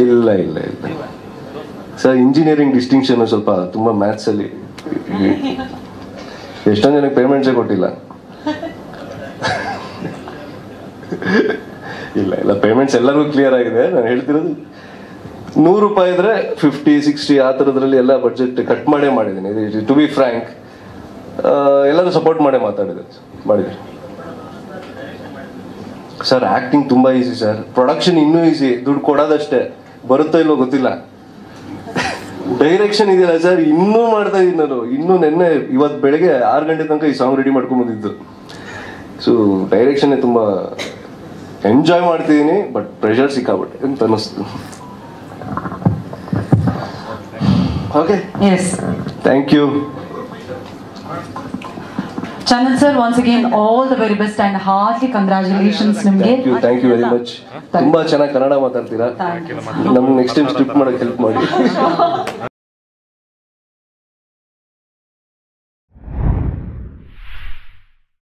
ಇಲ್ಲ ಇಲ್ಲ ಇಲ್ಲ ಸರ್, ಇಂಜಿನಿಯರಿಂಗ್ ಡಿಸ್ಟಿಂಕ್ಷನ್ ಸ್ವಲ್ಪ ತುಂಬಾ ಮ್ಯಾಥ್ಸ್ ಅಲ್ಲಿ. ಎಷ್ಟೊಂದು ಜನಕ್ಕೆ ಪೇಮೆಂಟ್ಸೇ ಕೊಟ್ಟಿಲ್ಲ. ಇಲ್ಲ ಇಲ್ಲ, ಪೇಮೆಂಟ್ಸ್ ಎಲ್ಲರಿಗೂ ಕ್ಲಿಯರ್ ಆಗಿದೆ. ನಾನು ಹೇಳ್ತಿರೋದು ₹100 ಇದ್ರೆ 50, 60 ಆ ಥರದ್ರಲ್ಲಿ ಎಲ್ಲ ಬಡ್ಜೆಟ್ ಕಟ್ ಮಾಡೇ ಮಾಡಿದ್ದೀನಿ. ಟು ಬಿ ಫ್ರ್ಯಾಂಕ್, ಎಲ್ಲರೂ ಸಪೋರ್ಟ್ ಮಾಡೇ ಮಾಡಿದ್ದಾರೆ ಸರ್. ಆಕ್ಟಿಂಗ್ ತುಂಬಾ ಈಸಿ ಸರ್, ಪ್ರೊಡಕ್ಷನ್ ಇನ್ನೂ ಈಸಿ, ದುಡ್ಡು ಕೊಡೋದಷ್ಟೇ. ಬರುತ್ತೋ ಇಲ್ವೋ ಗೊತ್ತಿಲ್ಲ. ಡೈರೆಕ್ಷನ್ ಇದೆಯಲ್ಲ ಸರ್, ಇನ್ನೂ ಮಾಡ್ತಾ ಇದ್ದೀನಿ ನಾನು. ಇನ್ನೂ ಇವತ್ತು ಬೆಳಗ್ಗೆ 6 ಗಂಟೆ ತನಕ ಈ ಸಾಂಗ್ ರೆಡಿ ಮಾಡ್ಕೊಂಡ್ ಬಂದಿದ್ದು. ಸೊ ಡೈರೆಕ್ಷನ್ ತುಂಬಾ ಎಂಜಾಯ್ ಮಾಡ್ತಿದ್ದೀನಿ, ಬಟ್ ಪ್ರೆಷರ್ ಸಿಕ್ಕಾಬಿಟ್ಟೆ ಅಂತ ಅನ್ನಿಸ್ತು. Okay, yes, thank you. Chandan sir, once again all the very best and hearty congratulations ನಿಮಗೆ. Thank you very much. ತುಂಬಾ ಚೆನ್ನಾಗಿ ಕನ್ನಡ ಮಾತಾಡ್ತೀರಾ. ನಮ್ಗೆ ನೆಕ್ಸ್ಟ್ ಟೈಮ್ ಸ್ಕ್ರಿಪ್ಟ್ ಮಾಡಕ್ಕೆ ಹೆಲ್ಪ್ ಮಾಡಿ.